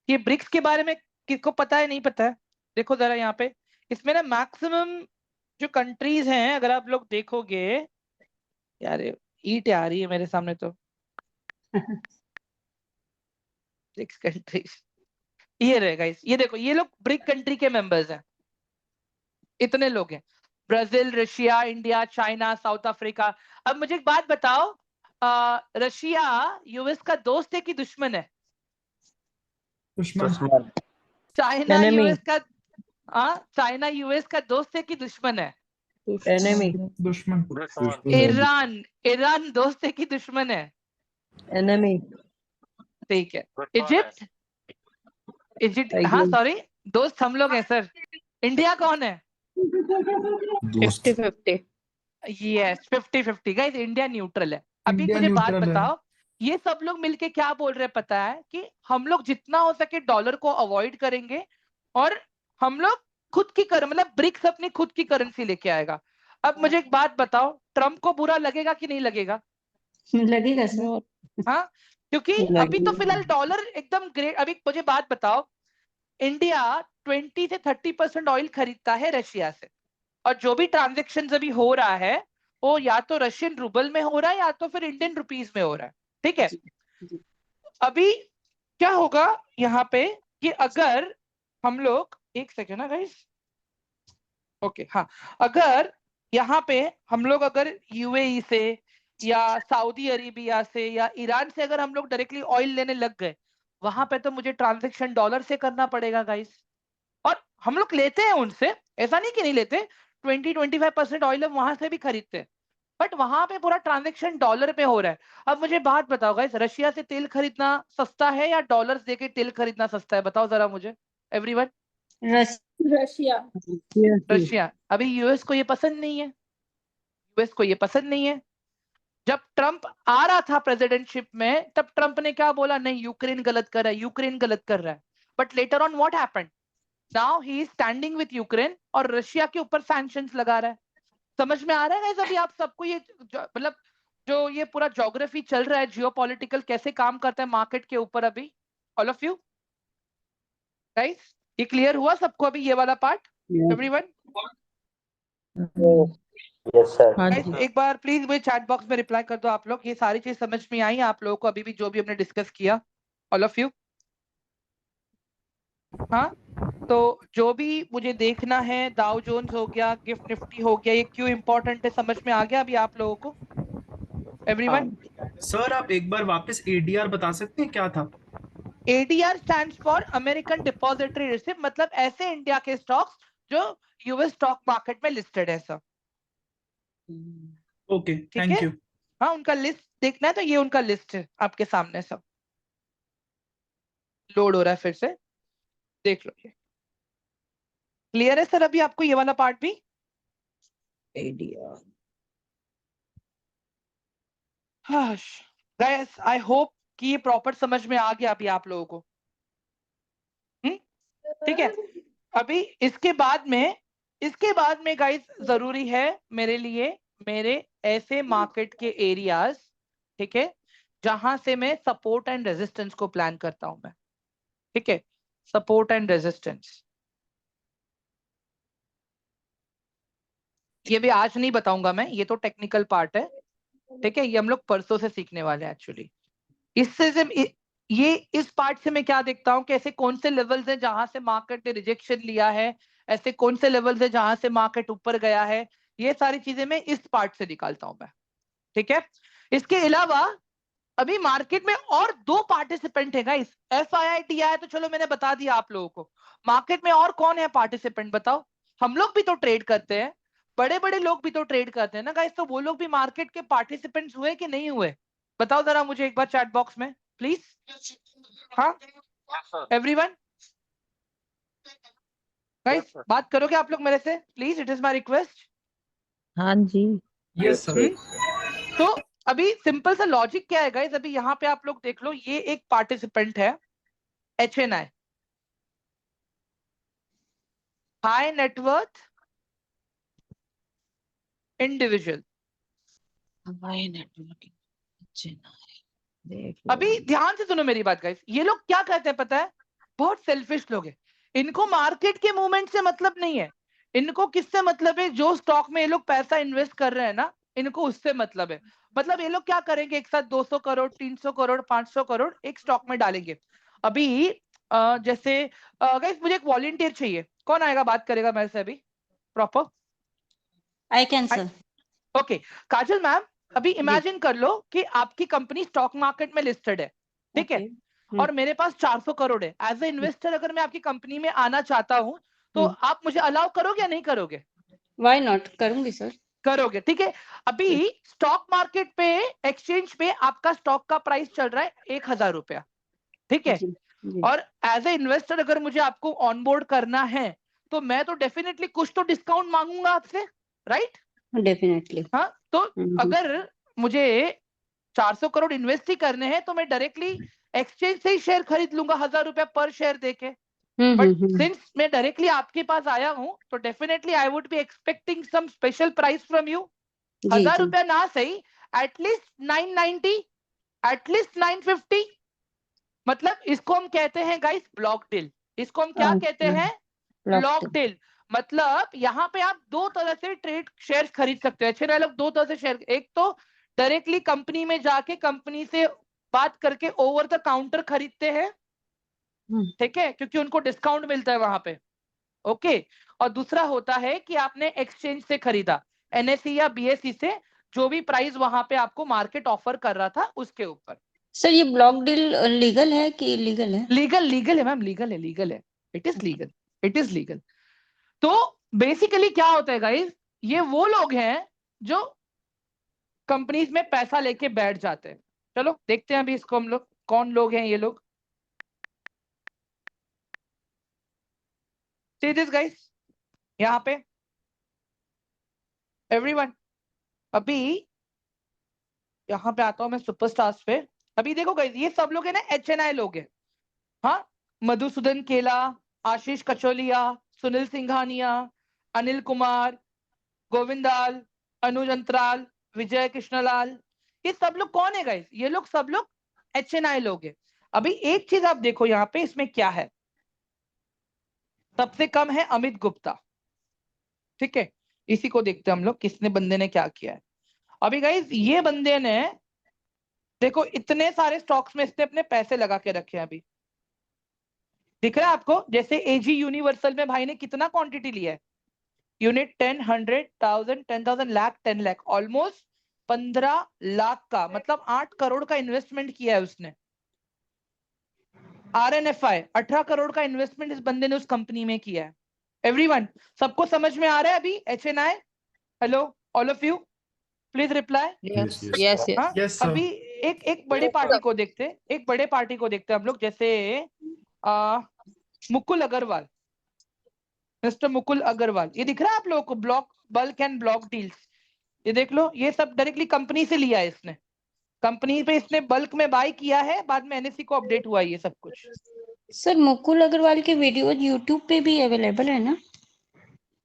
ये ब्रिक्स के बारे में किसको पता है नहीं पता है? देखो जरा यहाँ पे, इसमें ना मैक्सिमम जो कंट्रीज हैं अगर आप लोग देखोगे, यार ईट आ रही है मेरे सामने तो। ब्रिक्स कंट्रीज ये रहेगा, ये देखो ये लोग ब्रिक कंट्री के मेंबर्स हैं, इतने लोग हैं, Brazil, Russia, India, China, south Africa. अब मुझे एक बात बताओ, रशिया यूएस का दोस्त है कि दुश्मन है? दुश्मन। China Enemy. यूएस का, चाइना यूएस का दोस्त है कि दुश्मन है? Enemy. दुश्मन। ईरान ईरान दोस्त है कि दुश्मन है? Enemy. ठीक है। इजिप्ट इजिप्ट, हाँ सॉरी, दोस्त हम लोग हैं सर। इंडिया कौन है? दोस्त 50-50. यस 50-50 गाइस, इंडिया न्यूट्रल है। अभी इंडिया मुझे बात न्यूट्रल है। बताओ, ये सब लोग मिलके क्या बोल रहे हैं पता है? कि हम लोग जितना हो सके डॉलर को अवॉइड करेंगे और हम लोग खुद की मतलब ब्रिक्स अपनी खुद की करेंसी लेके आएगा। अब मुझे एक बात बताओ, ट्रम्प को बुरा लगेगा कि नहीं लगेगा? लगेगा सर। हाँ, क्योंकि अभी तो फिलहाल डॉलर एकदम ग्रेट। अभी मुझे बात बताओ, इंडिया 20 से 30% ऑयल खरीदता है रशिया से, और जो भी ट्रांजेक्शन अभी हो रहा है वो या तो रशियन रूबल में हो रहा है या तो फिर इंडियन रुपीस में हो रहा है। ठीक है, जी। अभी क्या होगा यहाँ पे कि अगर हम लोग, एक सेकेंड ना गाइस, ओके हाँ, अगर यहाँ पे हम लोग अगर यूएई से या सऊदी अरेबिया से या ईरान से अगर हम लोग डायरेक्टली ऑयल लेने लग गए, वहां पे तो मुझे ट्रांजेक्शन डॉलर से करना पड़ेगा गाइस। और हम लोग लेते हैं उनसे, ऐसा नहीं कि नहीं लेते, 20-25% ऑयल हम वहां से भी खरीदते हैं, बट वहां पे पूरा ट्रांजेक्शन डॉलर पे हो रहा है। अब मुझे बात बताओ गाइस, रशिया से तेल खरीदना सस्ता है या डॉलर्स देके तेल खरीदना सस्ता है? बताओ जरा मुझे एवरीवन। रशिया। रशिया। अभी यूएस को ये पसंद नहीं है, यूएस को ये पसंद नहीं है। जब ट्रम्प आ रहा था प्रेसिडेंटशिप में, तब ट्रम्प ने क्या बोला? नहीं, यूक्रेन गलत कर रहा है, यूक्रेन गलत कर रहा है। But later on what happened? Now he is standing with Ukraine और रशिया के ऊपर सैंक्शंस लगा रहा है। समझ में आ रहा है अभी आप सबको? ये मतलब जो ये पूरा ज्योग्राफी चल रहा है, जियोपॉलिटिकल कैसे काम करता है मार्केट के ऊपर अभी, ऑल ऑफ यू गाइस, ये क्लियर हुआ सबको अभी ये वाला पार्ट? एवरीवन हाँ गाइस, जी। एक बार प्लीज मुझे चैट बॉक्स में रिप्लाई कर दो आप लोग, ये सारी चीज समझ में आई आप लोगों को अभी भी जो भी हमने डिस्कस किया, ऑल ऑफ यू? हाँ, तो जो भी मुझे देखना है, डाउ जोन्स हो गया, गिफ्ट निफ्टी हो गया, ये क्यों इंपॉर्टेंट है समझ में आ गया अभी आप लोगों को? एवरीवन, सर आप एक बार वापस एडीआर बता सकते हैं क्या था? ADR stands for American depository receipt, मतलब ऐसे इंडिया के स्टॉक्स जो यूएस स्टॉक मार्केट में लिस्टेड है सर। ओके, ठीक थैंक है, यू। हाँ उनका लिस्ट देखना है तो ये उनका लिस्ट है आपके सामने, सब लोड हो रहा है फिर से, देख लो। ये क्लियर है सर अभी आपको ये वाला पार्ट भी? ADR. गाइस आई होप कि ये प्रॉपर समझ में आ गया अभी आप लोगों को। ठीक है, अभी इसके बाद में गाइस जरूरी है मेरे लिए, मेरे ऐसे मार्केट के एरियाज, ठीक है, जहां से मैं सपोर्ट एंड रेजिस्टेंस को प्लान करता हूं मैं। ठीक है, सपोर्ट एंड रेजिस्टेंस ये भी आज नहीं बताऊंगा मैं, ये तो टेक्निकल पार्ट है। ठीक है, ये हम लोग परसों से सीखने वाले हैं एक्चुअली। इससे से ये इस पार्ट से मैं क्या देखता हूँ कि ऐसे कौन से लेवल्स हैं जहां से मार्केट ने रिजेक्शन लिया है, ऐसे कौन से लेवल्स हैं जहां से मार्केट ऊपर गया है, ये सारी चीजें मैं इस पार्ट से निकालता हूं मैं। ठीक है। इसके अलावा अभी मार्केट में और 2 पार्टिसिपेंट है गाइस। FIIT आया तो चलो मैंने बता दिया आप लोगों को। मार्केट में और कौन है पार्टिसिपेंट बताओ? हम लोग भी तो ट्रेड करते हैं, बड़े बड़े लोग भी तो ट्रेड करते हैं ना गाइस, तो वो लोग भी मार्केट के पार्टिसिपेंट्स हुए कि नहीं हुए? बताओ जरा मुझे एक बार चैट बॉक्स में प्लीज। हाँ yes sir, everyone, guys sir. बात करोगे आप लोग मेरे से please, it is my request. हाँ जी। Yes sir. तो अभी सिंपल सा लॉजिक क्या है गाइस, अभी यहाँ पे आप लोग देख लो, ये एक पार्टिसिपेंट है HNI, हाई नेटवर्थ इंडिविजुअल। अभी ध्यान से सुनो मेरी बात गाइस, ये लोग क्या कहते हैं पता है? बहुत सेल्फिश लोग हैं। इनको मार्केट के मूवमेंट से मतलब नहीं है, इनको किससे मतलब है? जो स्टॉक में ये लोग पैसा इन्वेस्ट कर रहे हैं ना, इनको उससे मतलब है। मतलब ये लोग क्या करेंगे, एक साथ 200 करोड़ 300 करोड़ 500 करोड़ एक स्टॉक में डालेंगे। अभी जैसे गाइस मुझे एक वॉलंटियर चाहिए, कौन आएगा बात करेगा मेरे से अभी proper? I can sir. Okay Kajal ma'am, अभी इमेजिन कर लो कि आपकी कंपनी स्टॉक मार्केट में लिस्टेड है, ठीक है, और मेरे पास 400 करोड़ है। एज ए इन्वेस्टर अगर मैं आपकी कंपनी में आना चाहता हूं तो आप मुझे अलाउ करोगे या नहीं करोगे? व्हाई नॉट, करूंगी सर। करोगे, ठीक है। अभी स्टॉक मार्केट पे, एक्सचेंज पे आपका स्टॉक का प्राइस चल रहा है 1000 रुपया, ठीक है। जी जी और एज ए इन्वेस्टर अगर मुझे आपको ऑनबोर्ड करना है तो मैं तो डेफिनेटली कुछ तो डिस्काउंट मांगूंगा आपसे, राइट? डेफिनेटली। हाँ, तो अगर मुझे 400 करोड़ इन्वेस्ट ही करने हैं तो मैं डायरेक्टली एक्सचेंज से ही शेयर खरीद लूंगा 1000 रुपया पर शेयर देके। बट सिंस मैं डायरेक्टली आपके पास आया हूं तो definitely I would be expecting some special price from you. जी 1000 जी रुपया ना सही, एटलीस्ट 990, एटलीस्ट 950। मतलब इसको हम कहते हैं गाइस ब्लॉक डील। इसको हम क्या कहते हैं? Block deal. मतलब यहाँ पे आप 2 तरह से ट्रेड शेयर खरीद सकते हो। अच्छे लोग 2 तरह से शेयर, एक तो डायरेक्टली कंपनी में जाके कंपनी से बात करके ओवर द काउंटर खरीदते हैं, ठीक है, क्योंकि उनको डिस्काउंट मिलता है वहां पे, ओके। और दूसरा होता है कि आपने एक्सचेंज से खरीदा, NSE या BSE से, जो भी प्राइस वहां पे आपको मार्केट ऑफर कर रहा था उसके ऊपर। सर, ये ब्लॉक डील लीगल है कि इलीगल है? लीगल है मैम, लीगल है, it is legal, it is legal. तो बेसिकली क्या होता है गाइस, ये वो लोग हैं जो कंपनीज में पैसा लेके बैठ जाते हैं। चलो देखते हैं अभी इसको हम लोग, कौन लोग हैं ये लोग। See this guys, यहाँ पे एवरीवन, अभी यहाँ पे आता हूं मैं सुपरस्टार्स पे। अभी देखो गाइस, ये सब लोग है ना HNI लोग हैं। हाँ, मधुसूदन केला, आशीष कचोलिया, सुनील सिंघानिया, अनिल कुमार, गोविंदाल, अनुज अंतराल, विजय कृष्णलाल, ये सब लोग कौन है गाइस? ये लोग सब लोग HNI लोग हैं। अभी एक चीज आप देखो यहाँ पे, इसमें क्या है, सबसे कम है अमित गुप्ता, ठीक है। इसी को देखते हैं हम लोग, किसने बंदे ने क्या किया है। अभी गाइस ये बंदे ने देखो इतने सारे स्टॉक्स में इसने अपने पैसे लगा के रखे हैं। अभी दिख रहा है आपको, जैसे AG यूनिवर्सल में भाई ने कितना क्वांटिटी लिया है? यूनिट 10, 100, 1000, 10,000, लाख, 10 लाख, ऑलमोस्ट 15 लाख का, मतलब 8 करोड़ का इन्वेस्टमेंट किया है उसने। RNFI 18 करोड़ का इन्वेस्टमेंट इस बंदे ने उस कंपनी में किया है। एवरीवन, सबको समझ में आ रहा है अभी HNI? Hello all of you, please reply. Yes, yes. Yes हाँ, यस सर। अभी एक बड़े पार्टी को देखते हैं, एक बड़े पार्टी को देखते हैं हम लोग, जैसे मुकुल अग्रवाल, मिस्टर मुकुल अग्रवाल, ये दिख रहा है आप लोगों को? Block bulk and block deals, ये देख लो, ये सब डायरेक्टली कंपनी से लिया है इसने, कंपनी पे इसने बल्क में बाय किया है, बाद में NSE को अपडेट हुआ है ये सब कुछ। सर, मुकुल अग्रवाल के वीडियोज यूट्यूब पे भी अवेलेबल है ना?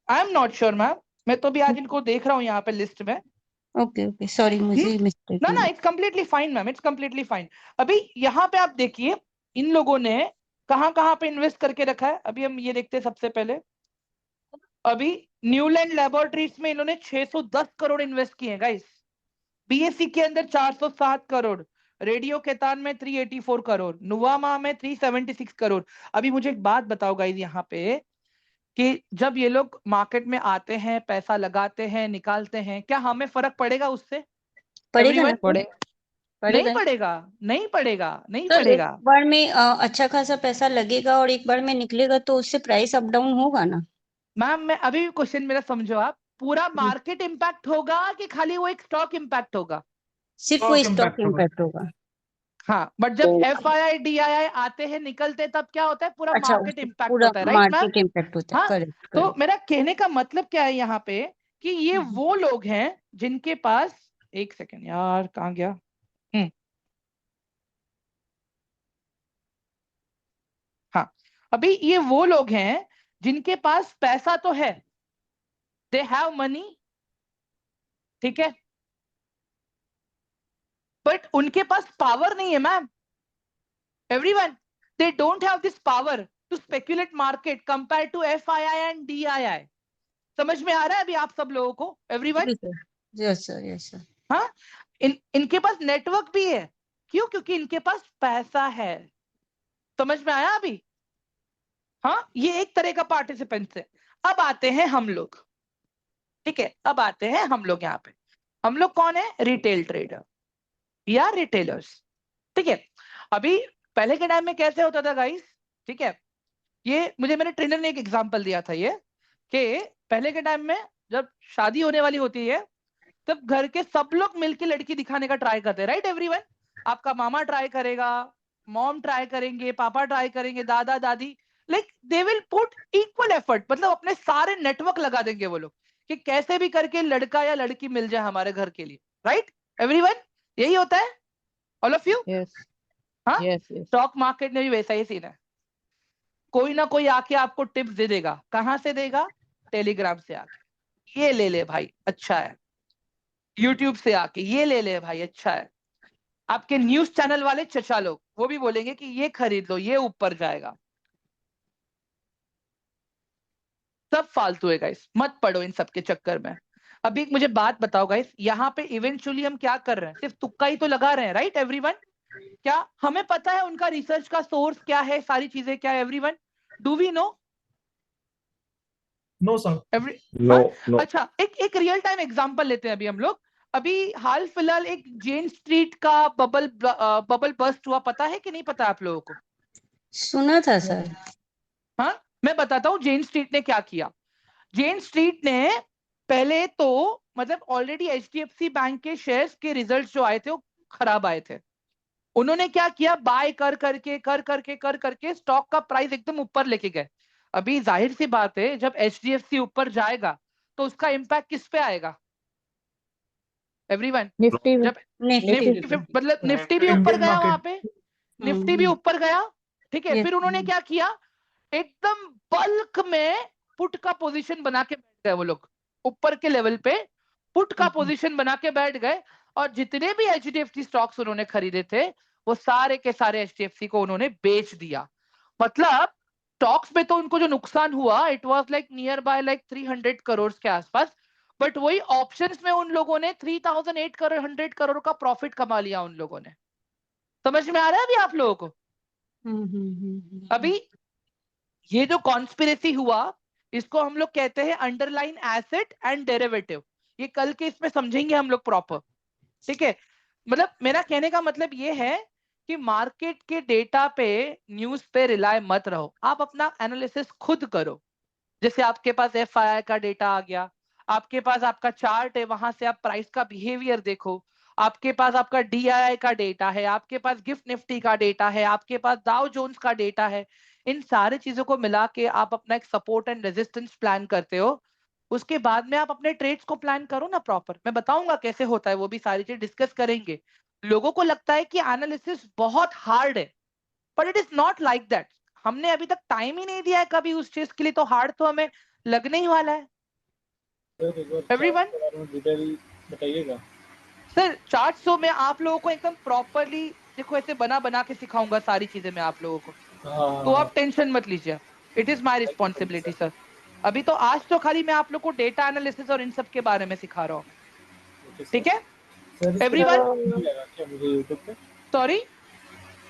I am not sure ma'am, मैं तो भी आज इनको देख रहा हूँ यहाँ पे लिस्ट में। ओके ओके, सॉरी, मुझे मिस्टेक ना हुई। It's completely fine ma'am, it's completely fine. अभी यहाँ पे आप देखिए इन लोगों ने कहाँ पे इन्वेस्ट करके रखा है। अभी हम ये देखते हैं सबसे पहले, अभी न्यूलैंड लैबोरेटरीज में इन्होंने 610 करोड़ इन्वेस्ट किए हैं गाइस। BSE के अंदर 407 करोड़, रेडियो केतान में 384 करोड़, नुवामा में 376 करोड़। अभी मुझे एक बात बताओ गाइस यहाँ पे, कि जब ये लोग मार्केट में आते हैं, पैसा लगाते हैं, निकालते हैं, क्या हमें फर्क पड़ेगा उससे? पड़ेगा ना Everyone? पड़े पड़ेगा नहीं पड़ेगा, नहीं पड़ेगा, नहीं सर। एक पड़ेगा। बार में अच्छा खासा पैसा लगेगा और एक बार में निकलेगा तो उससे प्राइस अप डाउन होगा ना। मैम मैं अभी भी क्वेश्चन मेरा समझो आप, पूरा हम्म। मार्केट इम्पैक्ट होगा कि खाली वो एक स्टॉक इम्पैक्ट होगा? सिर्फ वो स्टॉक स्टॉक इम्पैक्ट होगा। इम्पैक्ट होगा। हाँ, बट जब FII DII आते हैं निकलते तब क्या होता है, पूरा अच्छा मार्केट उससे इम्पैक्ट पूरा होता है, राइट मैम? मार्केट इम्पैक्ट होता है। हाँ, करेक्ट तो करेक्ट। मेरा कहने का मतलब क्या है यहाँ पे कि ये वो लोग हैं जिनके पास, एक सेकेंड यार कहाँ गया, हाँ, अभी ये वो लोग हैं जिनके पास पैसा तो है, दे हैव मनी, ठीक है, बट उनके पास पावर नहीं है ma'am. Everyone, they don't have this power to speculate market compare to FII and DII। समझ में आ रहा है अभी आप सब लोगों को? Everyone? Yes sir yes sir. हाँ, इनके पास नेटवर्क भी है, क्यों? क्योंकि इनके पास पैसा है। समझ में आया अभी? हाँ, ये एक तरह का पार्टिसिपेंट्स है। अब आते हैं हम लोग, ठीक है, अब आते हैं हम लोग यहाँ पे। हम लोग कौन है? रिटेल ट्रेडर या रिटेलर्स, ठीक है। अभी पहले के टाइम में कैसे होता था गाइस, ठीक है, ये मुझे मेरे ट्रेनर ने एक एग्जांपल दिया था, ये कि पहले के टाइम में जब शादी होने वाली होती है तब घर के सब लोग मिलकर लड़की दिखाने का ट्राई करते हैं, राइट एवरीवन? आपका मामा ट्राई करेगा, मॉम ट्राई करेंगे, पापा ट्राई करेंगे, दादा दादी, like they will put equal effort, मतलब अपने सारे नेटवर्क लगा देंगे वो लोग कि कैसे भी करके लड़का या लड़की मिल जाए हमारे घर के लिए, राइट एवरीवन? यही होता है ऑल ऑफ यू? यस हाँ, यस यस स्टॉक मार्केट में भी वैसा ही सीन है। कोई ना कोई आके आपको टिप्स दे देगा। कहां से देगा? टेलीग्राम से आके, ये ले ले भाई अच्छा है। यूट्यूब से आके, ये ले ले भाई अच्छा है। आपके न्यूज चैनल वाले चचा लोग वो भी बोलेंगे कि ये खरीद लो, ये ऊपर जाएगा। सब फालतू है गाइस, मत पढ़ो इन सब के चक्कर में। अभी एक मुझे बात बताओ गाइस, यहाँ पे इवेंचुअली हम क्या कर रहे हैं? सिर्फ तुक्का ही तो लगा रहे हैं, राइट एवरीवन? क्या हमें पता है उनका रिसर्च का सोर्स क्या है, सारी चीजें क्या है? Everyone, do we know? No sir. No अच्छा, एक रियल टाइम एग्जांपल लेते हैं अभी हम लोग। अभी हाल फिलहाल एक जेन स्ट्रीट का बबल बस्ट हुआ, पता है कि नहीं पता आप लोगों को? सुना था सर। हाँ, मैं बताता हूँ जेन स्ट्रीट ने क्या किया। जेन स्ट्रीट ने पहले तो मतलब ऑलरेडी HDFC बैंक के शेयर्स के रिजल्ट्स जो आए थे वो खराब आए थे। उन्होंने क्या किया, बाय कर करके स्टॉक का प्राइस एकदम ऊपर लेके गए। अभी जाहिर सी बात है जब HDFC ऊपर जाएगा तो उसका इम्पैक्ट किस पे आएगा एवरीवन? निफ्टी जब निफ्टी निफ्टी मतलब निफ्टी भी ऊपर इंडियन गया, मार्केट। वहां पे निफ्टी भी ऊपर गया, ठीक है। Yes, फिर उन्होंने क्या किया, एकदम बल्क में पुट का पोजीशन बना के बैठ गए वो लोग, ऊपर के लेवल पे पुट का पोजीशन बना के बैठ गए। और जितने भी HDFC स्टॉक्स उन्होंने खरीदे थे वो सारे के सारे HDFC को उन्होंने बेच दिया। मतलब स्टॉक्स में तो उनको जो नुकसान हुआ it was like near by like 300 crore के आसपास, बट वही ऑप्शंस में उन लोगों ने 3,800 करोड़ का प्रॉफिट कमा लिया उन लोगों ने। समझ में आ रहा है अभी आप लोगों को? अभी ये जो कॉन्स्पिरेसी हुआ इसको हम लोग कहते हैं अंडरलाइन एसेट एंड डेरिवेटिव। ये कल के इसमें समझेंगे हम लोग प्रॉपर, ठीक है। मतलब मेरा कहने का मतलब ये है कि मार्केट के डेटा पे, न्यूज पे रिलाय मत रहो, आप अपना एनालिसिस खुद करो। जैसे आपके पास FII का डेटा आ गया, आपके पास आपका चार्ट है, वहां से आप प्राइस का बिहेवियर देखो। आपके पास आपका DII का डेटा है, आपके पास गिफ्ट निफ्टी का डेटा है, आपके पास डाउ जोन्स का डेटा है। इन सारी चीजों को मिला के आप अपना एक सपोर्ट एंड रेजिस्टेंस प्लान करते हो। उसके बाद में आप अपने ट्रेड्स को प्लान करो ना प्रॉपर। मैं बताऊंगा कैसे होता है, वो भी सारी चीज डिस्कस करेंगे। लोगों को लगता है कि एनालिसिस बहुत हार्ड है, but it is not like that. हमने अभी तक टाइम ही नहीं दिया है कभी उस चीज के लिए, तो हार्ड तो हमें लगने ही वाला है एवरीवन। डिटेल बताइएगा। सर चार्ट तो मैं आप लोगों को एकदम प्रॉपरली देखो ऐसे बना बना के सिखाऊंगा सारी चीजें मैं आप लोगों को, तो आप टेंशन मत लीजिए। It is my responsibility sir. अभी तो आज तो खाली मैं आप लोग को डेटा एनालिसिस और इन सब के बारे में सिखा रहा हूँ, ठीक है एवरीवन? क्या मुझे यूट्यूब पे सॉरी,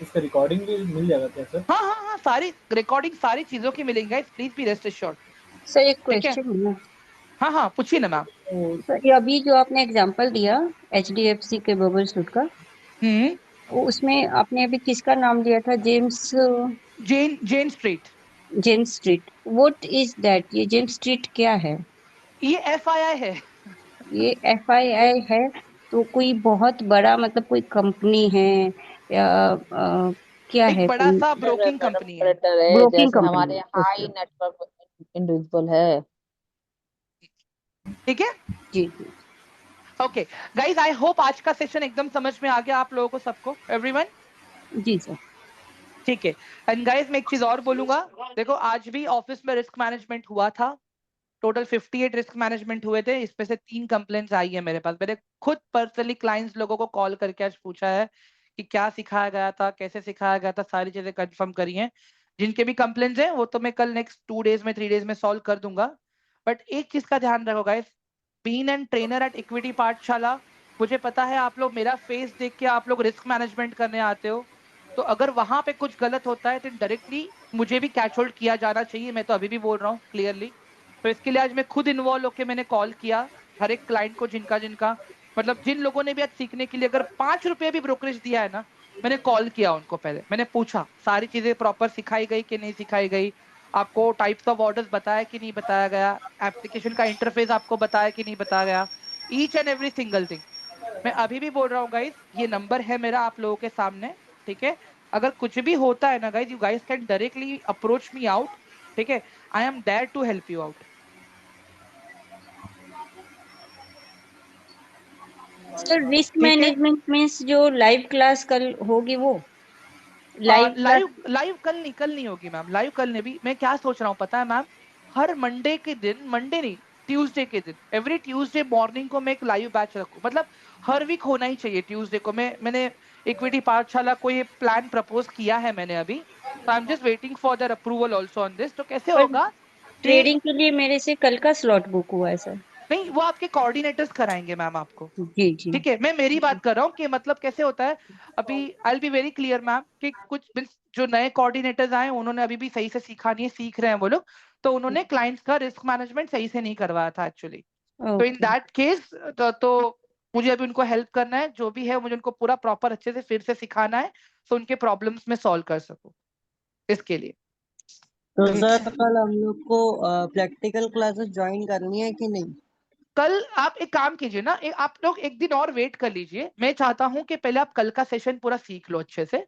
इसका रिकॉर्डिंग भी मिल जाएगा क्या सर? हाँ हाँ हाँ, सारी रिकॉर्डिंग सारी चीजों की मिलेंगी guys, please be rest assured, sir एक ठीक है। क्वेश्चन है। हाँ हाँ, पूछिए ना मैम। तो सर ये अभी जो आपने एग्जांपल दिया HDFC के बबल सूट का, उसमें आपने अभी किसका नाम लिया था? Jane Street. James Street. What is that? ये जेम्स स्ट्रीट क्या है? ये FII है। ये FII है? तो कोई बहुत बड़ा मतलब कोई कंपनी है या क्या एक है? बड़ा कोई सा मैडम ब्रोकिंग कंपनी है। ऑपरेटर है, ब्रोकिंग जैसे कंपनी हमारे है? High okay. नेटवर्क इंडिविजुअल है। ठीक है। जी जी ओके गाइस, आई होप आज का सेशन एकदम समझ में आ गया आप लोगों को, सबको, एवरीवन। जी सर। ठीक है। एंड गाइस मैं एक चीज और बोलूंगा, देखो आज भी ऑफिस में रिस्क मैनेजमेंट हुआ था। टोटल 58 रिस्क मैनेजमेंट हुए थे, इसमें से 3 कंप्लेंट्स आई है मेरे पास। मैंने खुद पर्सनली क्लाइंट्स लोगों को कॉल करके आज पूछा है कि क्या सिखाया गया था, कैसे सिखाया गया था, सारी चीजें कंफर्म करी हैं। जिनके भी कंप्लेंट्स हैं वो तो मैं कल नेक्स्ट 2 डेज में 3 डेज में सॉल्व कर दूंगा। बट एक चीज का ध्यान रखो guys, been and trainer at equity Pathshala, मुझे पता है आप लोग मेरा फेस देख के आप लोग रिस्क मैनेजमेंट करने आते हो। तो अगर वहां पे कुछ गलत होता है तो डायरेक्टली मुझे भी कैच होल्ड किया जाना चाहिए। मैं तो अभी भी बोल रहा हूँ क्लियरली। तो इसके लिए आज मैं खुद इन्वॉल्व होकर मैंने कॉल किया हर एक क्लाइंट को, जिनका जिनका मतलब जिन लोगों ने भी आज सीखने के लिए अगर 5 रुपए भी ब्रोकरेज दिया है ना, मैंने कॉल किया उनको। पहले मैंने पूछा सारी चीजें प्रॉपर सिखाई गई कि नहीं सिखाई गई, आपको टाइप्स ऑफ ऑर्डर्स बताया कि नहीं बताया गया, एप्लीकेशन का इंटरफेस आपको बताया कि नहीं बताया गया, each and every single thing. मैं अभी भी बोल रहा हूँ गाइस, ये नंबर है मेरा आप लोगों के सामने। ठीक है। अगर कुछ भी होता है ना guys, you guys can directly approach me out. ठीक है। I am there to help you out. Sir risk ठीक है। मैनेजमेंट मीन्स जो लाइव क्लास कल होगी वो लाइव क्लास? लाइव लाइव कल नहीं होगी मैम, लाइव कल नहीं भी। मैं क्या सोच रहा हूँ पता है मैम, हर मंडे के दिन, मंडे नहीं ट्यूसडे के दिन, एवरी ट्यूसडे मॉर्निंग को मैं एक लाइव बैच रखूं। मतलब हर वीक होना ही चाहिए ट्यूसडे को। मैंने इक्विटी पाठशाला को ये प्लान प्रपोज किया है मैंने अभी। तो I am just waiting for their approval also on this. तो कैसे पर होगा कि ट्रेडिंग के लिए मेरे से कल का स्लॉट बुक हुआ है सर। नहीं, वो आपके कोऑर्डिनेटर्स कराएंगे मैम आपको। जी जी ठीक है। मैं मेरी बात कर रहा हूँ कि मतलब कैसे होता है। अभी I will be very clear ma'am कि कुछ जो नए कोऑर्डिनेटर्स आए उन्होंने अभी भी सही से सीखा नहीं है, सीख रहे हैं वो लोग। तो उन्होंने क्लाइंट्स का रिस्क मैनेजमेंट सही से नहीं करवाया था एक्चुअली। तो इन ओके। दैट केस तो मुझे अभी उनको हेल्प करना है, जो भी है मुझे उनको पूरा प्रॉपर अच्छे से फिर से सिखाना है, तो उनके प्रॉब्लम्स में सॉल्व कर सकूं इसके लिए। तो सर कल हम लोग को प्रैक्टिकल क्लासेस ज्वाइन करनी है कि नहीं? कल आप एक काम कीजिए ना, आप लोग एक दिन और वेट कर लीजिए। मैं चाहता हूं कि पहले आप कल का सेशन पूरा सीख लो अच्छे से।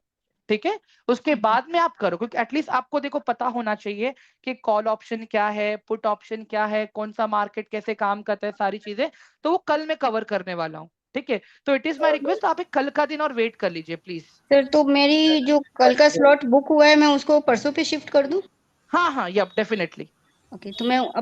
ठीक है। उसके बाद में आप करो, क्योंकि एटलीस्ट आपको देखो पता होना चाहिए कि कॉल ऑप्शन क्या है, पुट ऑप्शन क्या है, कौन सा मार्केट कैसे काम करता है, सारी चीजें। तो वो कल मैं कवर करने वाला हूँ। ठीक है। तो इट इज माई रिक्वेस्ट, आप एक कल का दिन और वेट कर लीजिए प्लीज। सर तो मेरी जो कल का स्लॉट बुक हुआ है मैं उसको परसों पे शिफ्ट कर दूं? हाँ हाँ, यप डेफिनेटली। ओके तो मैं